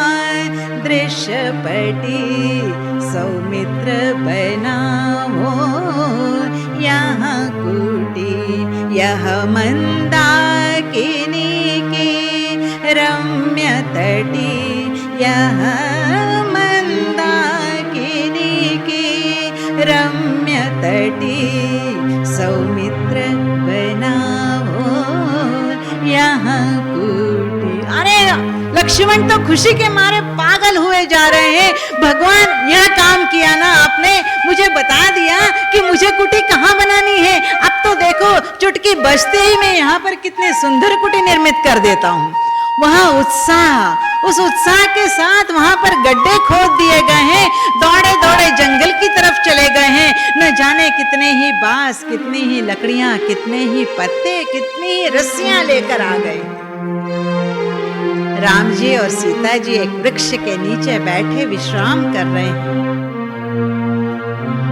दृश्यपटी। सौमित्र बनाओ यहाँ कुटी। यह मंदाकिनी की रम्य तटी, यह मंदाकिनी की रम्य तटी। सौमित्र बनाओ यहाँ कुटी। अरे लक्ष्मण तो खुशी के मारे पागल हुए जा रहे हैं। भगवान, यह काम किया ना आपने, मुझे बता दिया कि मुझे कुटी कहाँ बनानी है। अब तो देखो, चुटकी बजते ही मैं यहाँ पर कितने सुंदर कुटी निर्मित कर देता हूँ। वहाँ उत्साह, उस उत्साह के साथ वहां पर गड्ढे खोद दिए गए हैं। दौड़े दौड़े जंगल की तरफ चले गए हैं। न जाने कितने ही बांस, कितनी ही लकड़ियां, कितने ही पत्ते, कितनी ही रस्सियां लेकर आ गए। राम जी और सीता जी एक वृक्ष के नीचे बैठे विश्राम कर रहे हैं।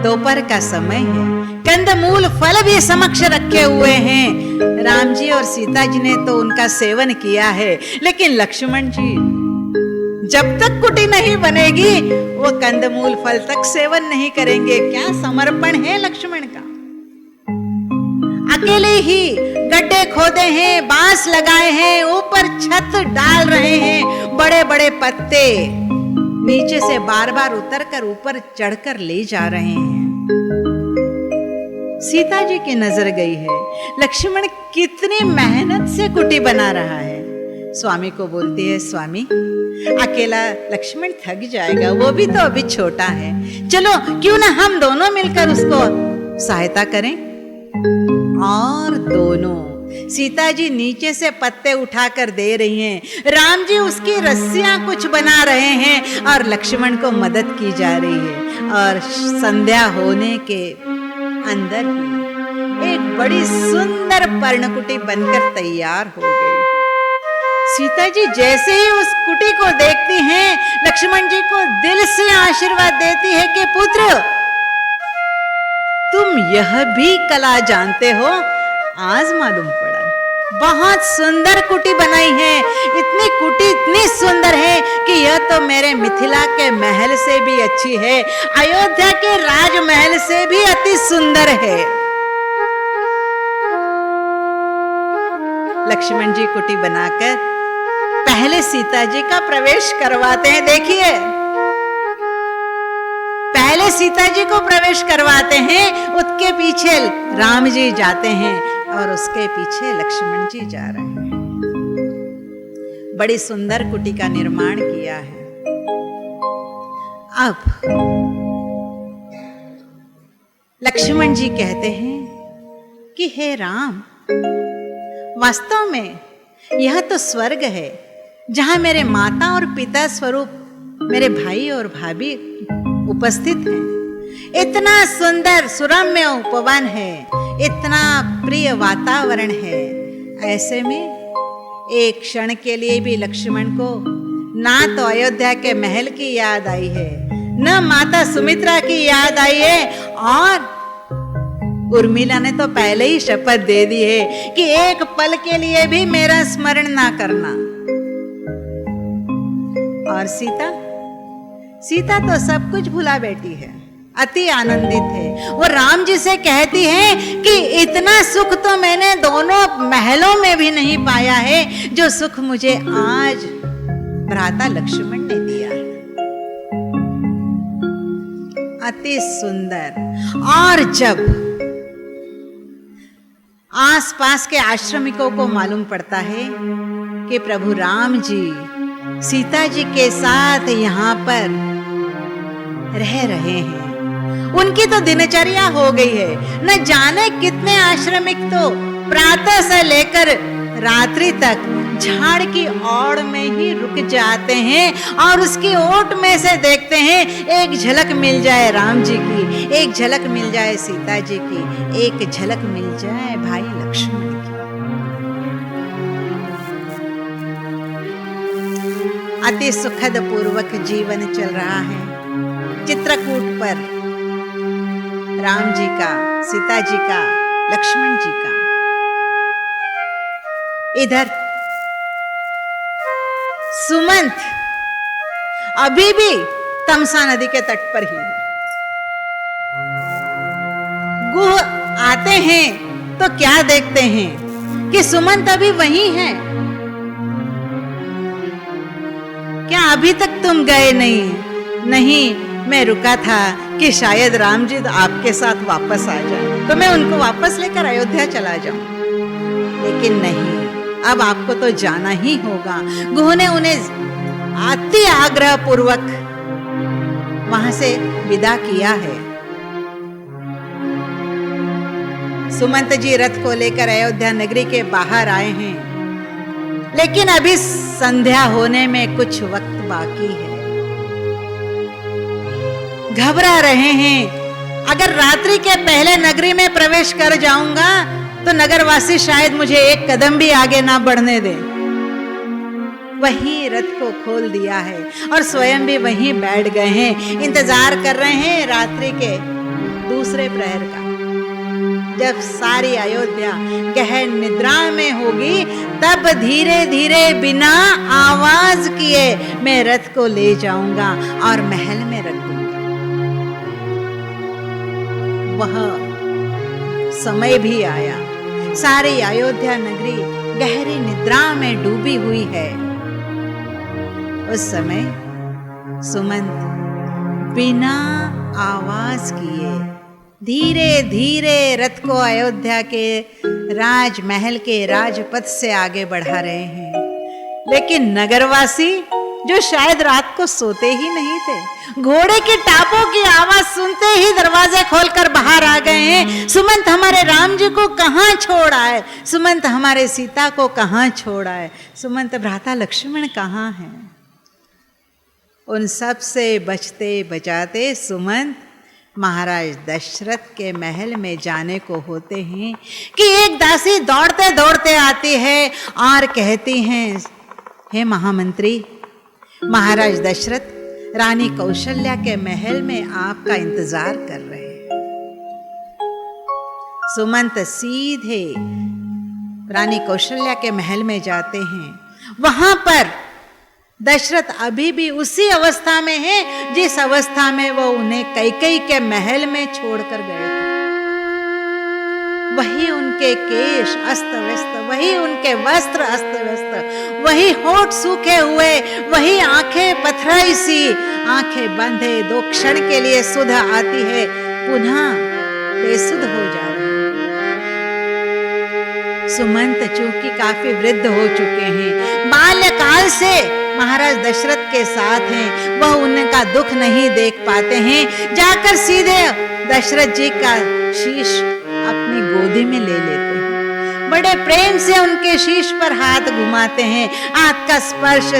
दोपहर का समय है, कंदमूल फल भी समक्ष रखे हुए हैं। राम जी और सीता जी ने तो उनका सेवन किया है, लेकिन लक्ष्मण जी जब तक कुटी नहीं बनेगी वो कंदमूल फल तक सेवन नहीं करेंगे। क्या समर्पण है लक्ष्मण का। अकेले ही गड्ढे खोदे हैं, बांस लगाए हैं, ऊपर छत डाल रहे हैं, बड़े बड़े पत्ते नीचे से बार बार उतरकर ऊपर चढ़कर ले जा रहे हैं। सीता जी की नजर गई है, लक्ष्मण कितनी मेहनत से कुटी बना रहा है। स्वामी को बोलती है, स्वामी अकेला लक्ष्मण थक जाएगा, वो भी तो अभी छोटा है, चलो क्यों ना हम दोनों मिलकर उसको सहायता करें। और दोनों, सीता जी नीचे से पत्ते उठाकर दे रही हैं, राम जी उसकी रस्सियां कुछ बना रहे हैं और लक्ष्मण को मदद की जा रही है। और संध्या होने के अंदर ही एक बड़ी सुंदर पर्णकुटी बनकर तैयार हो गई। सीता जी जैसे ही उस कुटी को देखती हैं, लक्ष्मण जी को दिल से आशीर्वाद देती है कि पुत्र तुम यह भी कला जानते हो, आज मालूम पड़ा। बहुत सुंदर कुटी बनाई है, इतनी कुटी इतनी सुंदर है कि यह तो मेरे मिथिला के महल से भी अच्छी है, अयोध्या के राजमहल से भी अति सुंदर है। लक्ष्मण जी कुटी बनाकर पहले सीता जी का प्रवेश करवाते हैं। देखिए, पहले सीता जी को प्रवेश करवाते हैं, उसके पीछे राम जी जाते हैं और उसके पीछे लक्ष्मण जी जा रहे हैं। बड़ी सुंदर कुटी का निर्माण किया है। अब लक्ष्मण जी कहते हैं कि हे राम, वास्तव में यह तो स्वर्ग है, जहां मेरे माता और पिता स्वरूप मेरे भाई और भाभी उपस्थित हैं। इतना सुंदर सुरम्य उपवन है, इतना प्रिय वातावरण है। ऐसे में एक क्षण के लिए भी लक्ष्मण को ना तो अयोध्या के महल की याद आई है, न माता सुमित्रा की याद आई है, और उर्मिला ने तो पहले ही शपथ दे दी है कि एक पल के लिए भी मेरा स्मरण ना करना। और सीता तो सब कुछ भुला बैठी है, अति आनंदित है। वो राम जी से कहती है कि इतना सुख तो मैंने दोनों महलों में भी नहीं पाया है, जो सुख मुझे आज भ्राता लक्ष्मण ने दिया है। अति सुंदर। और जब आसपास के आश्रमिकों को मालूम पड़ता है कि प्रभु राम जी सीता जी के साथ यहाँ पर रह रहे हैं, उनकी तो दिनचर्या हो गई है। न जाने कितने आश्रमिक तो प्रातः से लेकर रात्रि तक झाड़ की ओट में ही रुक जाते हैं और उसकी ओट में से देखते हैं, एक झलक मिल जाए राम जी की, एक झलक मिल जाए सीता जी की, एक झलक मिल जाए भाई लक्ष्मण की। अति सुखद पूर्वक जीवन चल रहा है चित्रकूट पर, राम जी का, सीता जी का, लक्ष्मण जी का। इधर सुमंत अभी भी तमसा नदी के तट पर ही है। गुह आते हैं तो क्या देखते हैं कि सुमंत अभी वहीं है। क्या अभी तक तुम गए नहीं? नहीं, मैं रुका था कि शायद राम जी आपके साथ वापस आ जाए तो मैं उनको वापस लेकर अयोध्या चला जाऊं, लेकिन नहीं, अब आपको तो जाना ही होगा। गुह ने उन्हें अति आग्रह पूर्वक वहां से विदा किया है। सुमंत जी रथ को लेकर अयोध्या नगरी के बाहर आए हैं, लेकिन अभी संध्या होने में कुछ वक्त बाकी है। घबरा रहे हैं, अगर रात्रि के पहले नगरी में प्रवेश कर जाऊंगा तो नगरवासी शायद मुझे एक कदम भी आगे ना बढ़ने दें। वहीं रथ को खोल दिया है और स्वयं भी वहीं बैठ गए हैं, इंतजार कर रहे हैं रात्रि के दूसरे प्रहर का। जब सारी अयोध्या गहन निद्रा में होगी, तब धीरे धीरे बिना आवाज किए मैं रथ को ले जाऊंगा और महल में रख दूंगा। वह समय भी आया। सारी अयोध्या नगरी गहरी निद्रा में डूबी हुई है। उस समय सुमंत बिना आवाज किए धीरे धीरे रथ को अयोध्या के राजमहल के राजपथ से आगे बढ़ा रहे हैं। लेकिन नगरवासी, जो शायद रात को सोते ही नहीं थे, घोड़े की टापों की आवाज सुनते ही दरवाजे खोलकर बाहर आ गए हैं। सुमंत हमारे राम जी को कहां छोड़ आए? सुमंत हमारे सीता को कहां छोड़ आए? सुमंत भ्राता लक्ष्मण कहां हैं? उन सब से बचते बचाते सुमंत महाराज दशरथ के महल में जाने को होते हैं कि एक दासी दौड़ते दौड़ते आती है और कहती हैं, हे महामंत्री, महाराज दशरथ रानी कौशल्या के महल में आपका इंतजार कर रहे हैं। सुमंत सीधे रानी कौशल्या के महल में जाते हैं। वहां पर दशरथ अभी भी उसी अवस्था में है जिस अवस्था में वो उन्हें कैकेयी के महल में छोड़कर गए थे। वही उनके केश अस्त व्यस्त, वही उनके वस्त्र अस्त व्यस्त, वही होठ सूखे हुए, वही आंखें पथराई सी, आंखें बंद है, 2 क्षण के लिए सुध आती है, पुनः बेसुध हो जाती है। सुमंत चूंकि काफी वृद्ध हो चुके हैं, बाल्यकाल से महाराज दशरथ के साथ हैं, वह उनका दुख नहीं देख पाते हैं। जाकर सीधे दशरथ जी का शीश अपनी गोदी में ले लेते हैं। बड़े प्रेम से उनके शीश पर हाथ घुमाते हैं। हाथ का स्पर्श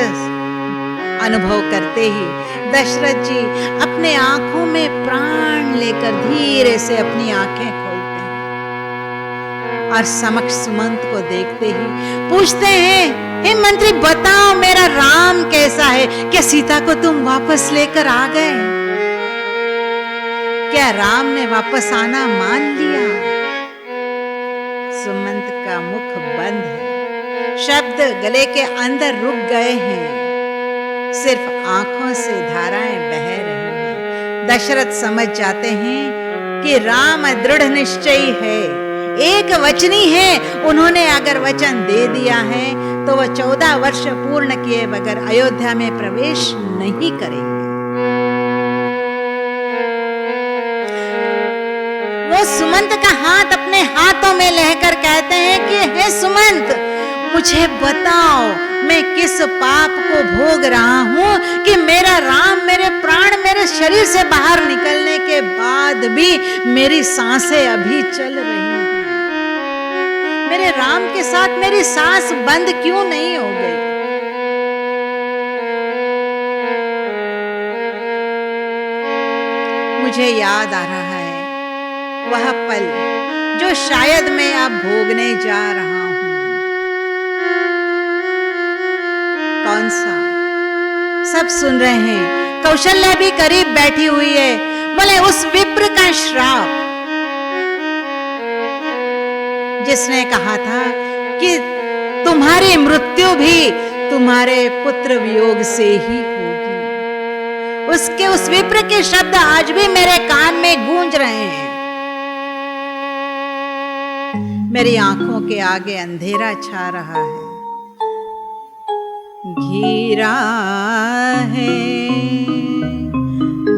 अनुभव करते ही दशरथ जी अपने आंखों में प्राण लेकर धीरे से अपनी आंखें खोलते हैं और समक्ष सुमंत को देखते ही पूछते हैं, हे मंत्री, बताओ मेरा राम कैसा है? क्या सीता को तुम वापस लेकर आ गए? क्या राम ने वापस आना मान लिया? सुमंत का मुख बंद है, शब्द गले के अंदर रुक गए हैं, सिर्फ आंखों से धाराएं बह रही हैं। दशरथ समझ जाते हैं कि राम दृढ़ निश्चयी है, एक वचनी है। उन्होंने अगर वचन दे दिया है तो वह 14 वर्ष पूर्ण किए बगैर अयोध्या में प्रवेश नहीं करेंगे। वो सुमंत का हाथ अपने हाथों में लेकर कहते हैं कि हे सुमंत, मुझे बताओ मैं किस पाप को भोग रहा हूं कि मेरा राम, मेरे प्राण मेरे शरीर से बाहर निकलने के बाद भी मेरी सांसें अभी चल रही हैं। मेरे राम के साथ मेरी सांस बंद क्यों नहीं हो गई? मुझे याद आ रहा है वह पल जो शायद मैं अब भोगने जा रहा हूं। कौन सा? सब सुन रहे हैं। कौशल्या भी करीब बैठी हुई है। बोले, उस विप्र का श्राप जिसने कहा था कि तुम्हारी मृत्यु भी तुम्हारे पुत्र वियोग से ही होगी, उसके उस विप्र के शब्द आज भी मेरे कान में गूंज रहे हैं। मेरी आंखों के आगे अंधेरा छा रहा है। घिरा है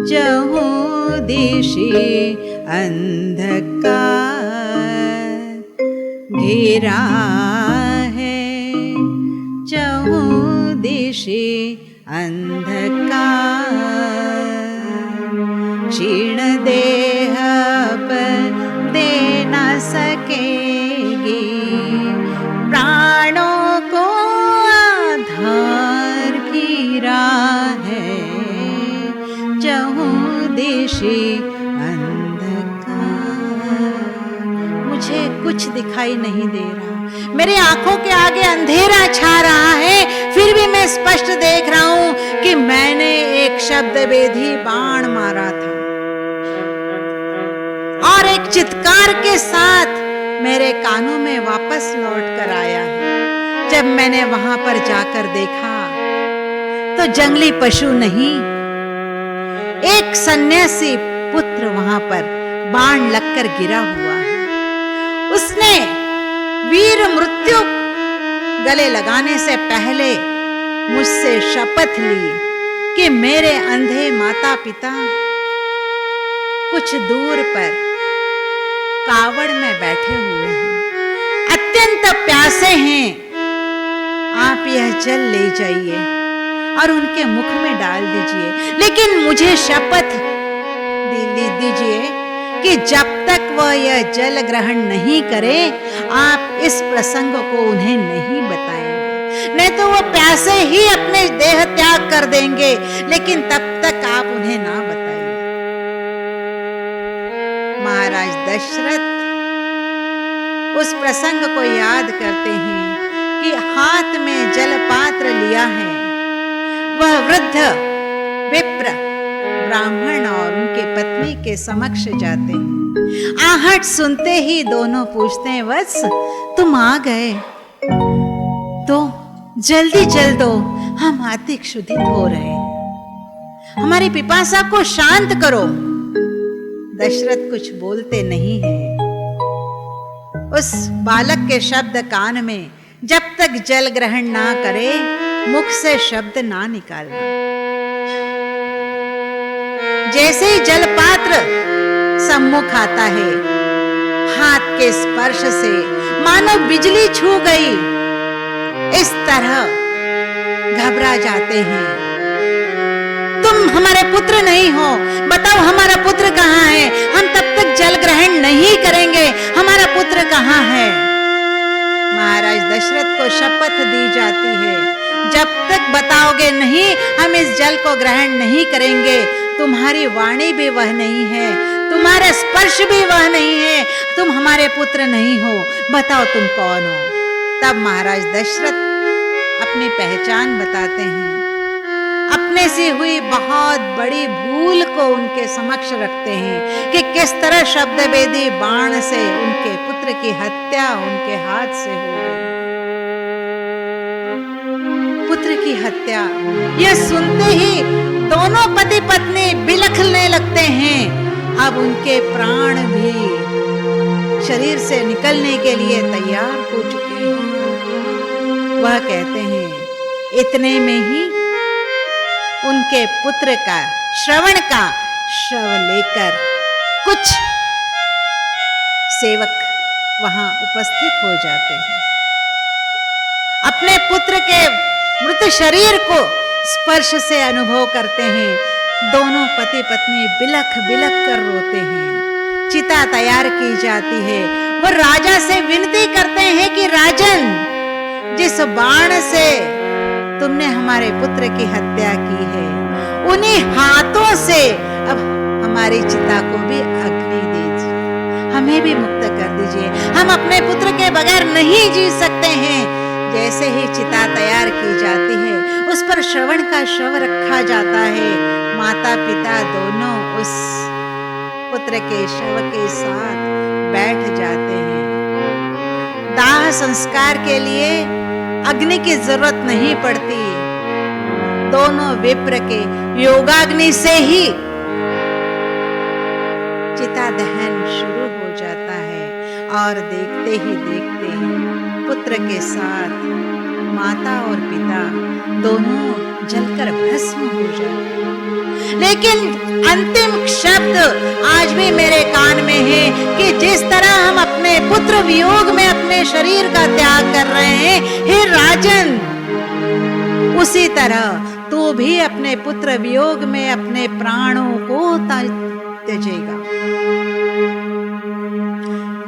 जहूं दिशि अंधकार, घिरा है जहूं दिशि अंधकार, क्षीण देह पर दे न सकेगी प्राणों को आधार, घिरा है जहूं दिशि अंधकार। मुझे कुछ दिखाई नहीं दे रहा, मेरे आंखों के आगे अंधेरा छा रहा है। फिर भी मैं स्पष्ट देख रहा हूं कि मैंने एक शब्द वेदी बाण मारा था और एक चित्कार के साथ मेरे कानों में वापस लौट कर आया है। जब मैंने वहां पर जाकर देखा तो जंगली पशु नहीं, एक सन्यासी पुत्र वहां पर बाण लगकर गिरा हुआ है। उसने वीर मृत्यु गले लगाने से पहले मुझसे शपथ ली कि मेरे अंधे माता पिता कुछ दूर पर कावड़ में बैठे हुए हैं, अत्यंत प्यासे हैं। आप यह जल ले जाइए और उनके मुख में डाल दीजिए, लेकिन मुझे शपथ दीजिए कि जब तक वह यह जल ग्रहण नहीं करे आप इस प्रसंग को उन्हें नहीं बताएंगे, नहीं तो वो प्यासे ही अपने देह त्याग कर देंगे, लेकिन तब तक आप उन्हें ना बताइए। महाराज दशरथ उस प्रसंग को याद करते हैं कि हाथ में जल पात्र लिया है। वह वृद्ध विप्र ब्राह्मण और उनके पत्नी के समक्ष जाते हैं। आहट सुनते ही दोनों पूछते हैं, वत्स तुम आ गए तो जल्दी चल दो, हम आतिक क्षुधित हो रहे हैं, हमारी पिपासा को शांत करो। दशरथ कुछ बोलते नहीं हैं। उस बालक के शब्द कान में जब तक जल ग्रहण ना करे मुख से शब्द ना निकालना। जैसे ही जल पात्र सम्मुख आता है, हाथ के स्पर्श से मानो बिजली छू गई, इस तरह घबरा जाते हैं। तुम हमारे पुत्र नहीं हो, बताओ हमारा पुत्र कहाँ है? हम तब तक जल ग्रहण नहीं करेंगे, हमारा पुत्र कहाँ है? महाराज दशरथ को शपथ दी जाती है, जब तक बताओगे नहीं हम इस जल को ग्रहण नहीं करेंगे। तुम्हारी वाणी भी वह नहीं है, तुम्हारा स्पर्श भी वह नहीं है, तुम हमारे पुत्र नहीं हो, बताओ तुम कौन हो? तब महाराज दशरथ अपनी पहचान बताते हैं, अपने से हुई बहुत बड़ी भूल को उनके समक्ष रखते हैं कि किस तरह शब्द वेदी बाण से उनके पुत्र की हत्या उनके हाथ से हो गई। पुत्र की हत्या, यह सुनते ही दोनों पति पत्नी बिलखने लगते हैं। अब उनके प्राण भी शरीर से निकलने के लिए तैयार हो चुके हैं। वह कहते हैं, इतने में ही उनके पुत्र का श्रवण का शव लेकर कुछ सेवक वहां उपस्थित हो जाते हैं। अपने पुत्र के मृत शरीर को स्पर्श से अनुभव करते हैं। दोनों पति पत्नी बिलख बिलख कर रोते हैं। चिता तैयार की जाती है। वो राजा से विनती करते हैं कि राजन, जिस बाण से तुमने हमारे पुत्र की हत्या की है, उन्हीं हाथों से अब हमारी चिता को भी अग्नि दीजिए, हमें भी मुक्त कर दीजिए, हम अपने पुत्र के बगैर नहीं जी सकते हैं। जैसे ही चिता तैयार की जाती है, उस पर श्रवण का शव रखा जाता है। माता पिता दोनों उस पुत्र के शव के साथ बैठ जाते हैं। दाह संस्कार के लिए अग्नि की जरूरत नहीं पड़ती, दोनों विप्र के योगाग्नि से ही चिता दहन शुरू हो जाता है और देखते ही देखते पुत्र के साथ माता और पिता दोनों जलकर भस्म हो जाते हैं। लेकिन अंतिम शब्द आज भी मेरे कान में है कि जिस तरह हम अपने पुत्र वियोग में अपने शरीर का त्याग कर रहे हैं, हे राजन, उसी तरह तू भी अपने पुत्र वियोग में अपने प्राणों को त्यजेगा।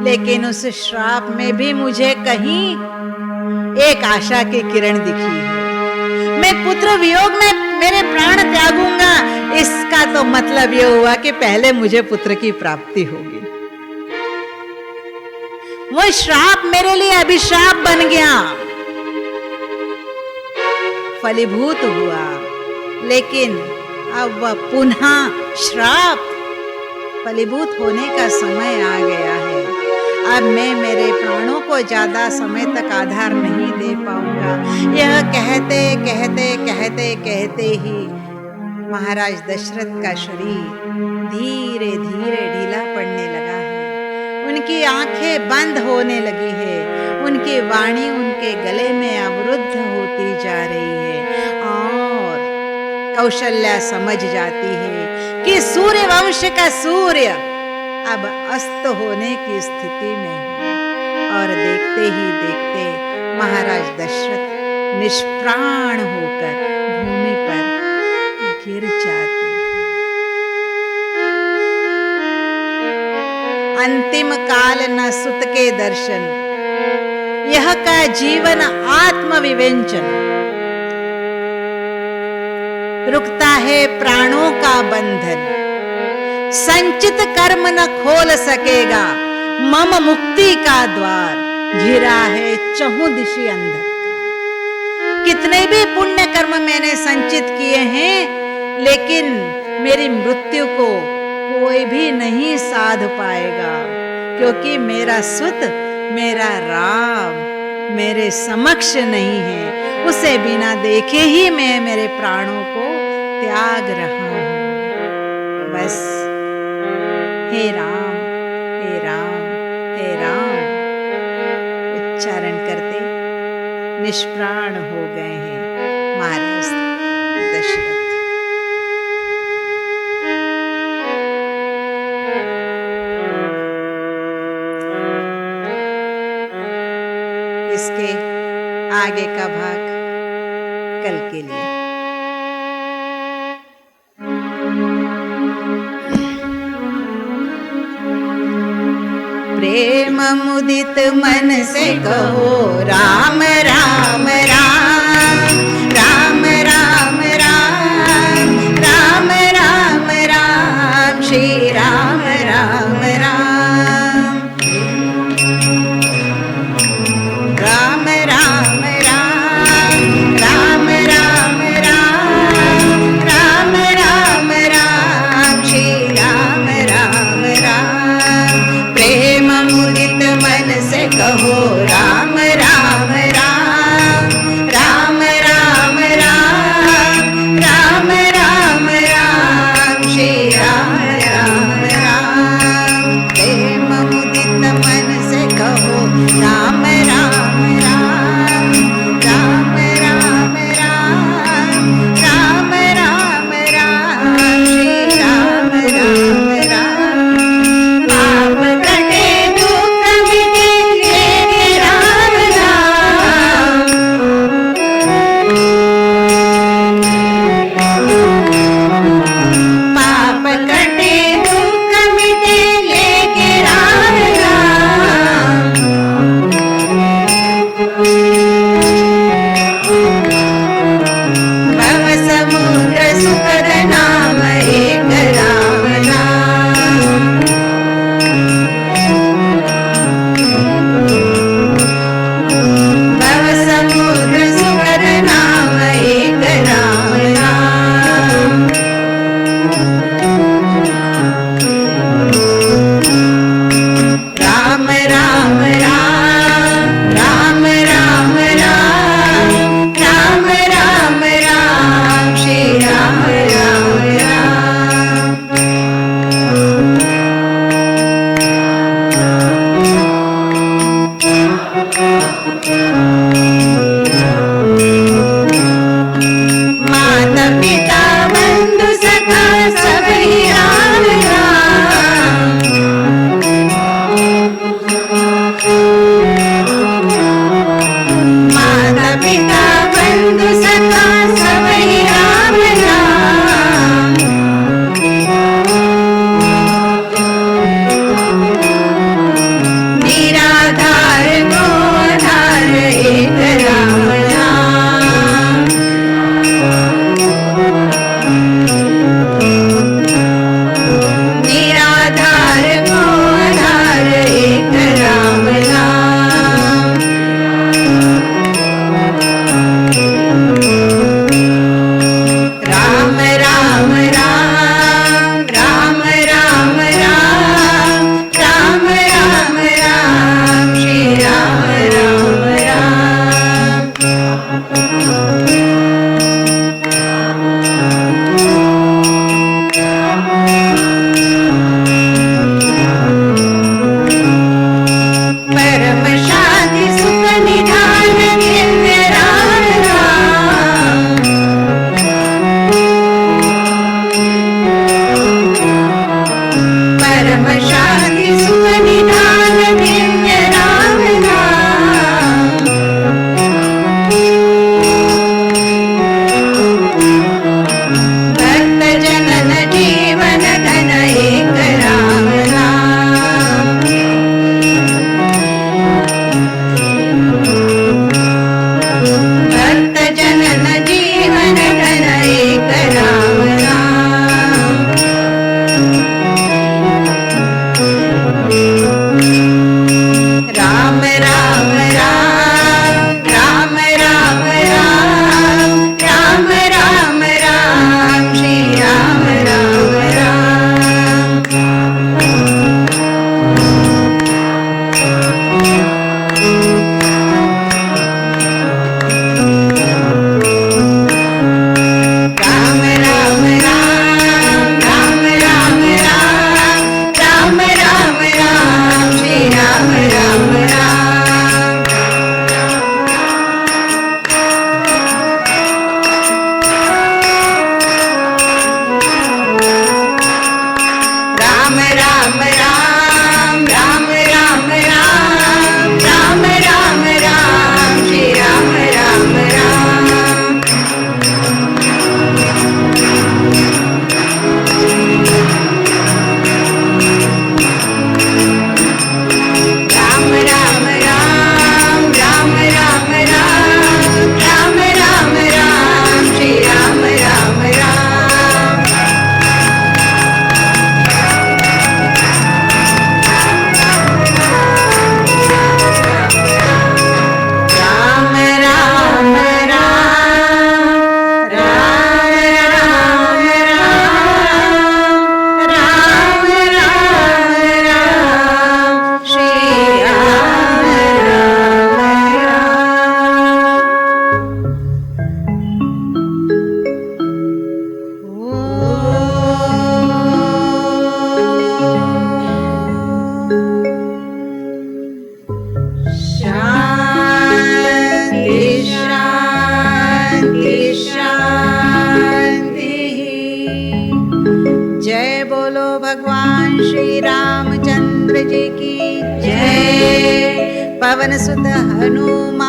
लेकिन उस श्राप में भी मुझे कहीं एक आशा की किरण दिखी है। मैं पुत्र वियोग में मेरे प्राण त्यागूंगा, इसका तो मतलब यह हुआ कि पहले मुझे पुत्र की प्राप्ति होगी। वो श्राप मेरे लिए अभिशाप बन गया। फलीभूत हुआ, लेकिन अब वह पुनः श्राप फलीभूत होने का समय आ गया है। अब मैं मेरे प्राणों को ज्यादा समय तक आधार नहीं दे पाऊंगा। यह कहते कहते कहते कहते ही महाराज दशरथ का शरीर धीरे धीरे ढीला पड़ने लगा है। उनकी आंखें बंद होने लगी है। उनकी वाणी उनके गले में अवरुद्ध होती जा रही है और कौशल्या समझ जाती है कि सूर्य वंश का सूर्य अब अस्त होने की स्थिति में है। और देखते ही देखते महाराज दशरथ निष्प्राण होकर भूमि पर गिर जाते हैं। अंतिम काल न सुत के दर्शन, यह का जीवन आत्मविवेचन। रुकता है प्राणों का बंधन, संचित कर्म न खोल सकेगा मम मुक्ति का द्वार। घिरा है चहुं दिशि अंधकार। कितने भी पुण्य कर्म मैंने संचित किए हैं, लेकिन मेरी मृत्यु को कोई भी नहीं साध पाएगा, क्योंकि मेरा सुत, मेरा राम मेरे समक्ष नहीं है। उसे बिना देखे ही मैं मेरे प्राणों को त्याग रहा हूं। बस हे राम, हे राम, हे राम उच्चारण करते निष्प्राण हो गए हैं महाराज दशरथ। इसके आगे का भाग कल के लिए। प्रेम मुदित मन से कहो राम राम राम, राम राम राम, राम राम राम, श्री राम राम राम, राम राम राम, राम राम राम, राम राम राम, श्री राम राम राम। प्रेम मुदित मन से कहो राम राम राम, राम राम राम, राम राम राम, श्री राम राम राम। प्रेम मुदित मन से कहो राम राम राम, राम राम राम, राम राम राम, श्री राम राम राम। पाप कटे दुख मिटे लेके राम नाम, पाप कटे दुख मिटे लेके राम नाम। भव समुद्र सुखद नाम एक राम नाम, भव समुद्र सुखद नाम एक राम नाम। राम राम राम, राम राम राम, राम राम राम, श्री राम राम राम। माता पिता बंधु सखा सबही राम राम, माता पिता बंधु सखा सबही राम राम। निराधार को आधार जी की जय। पवन सुत हनुमान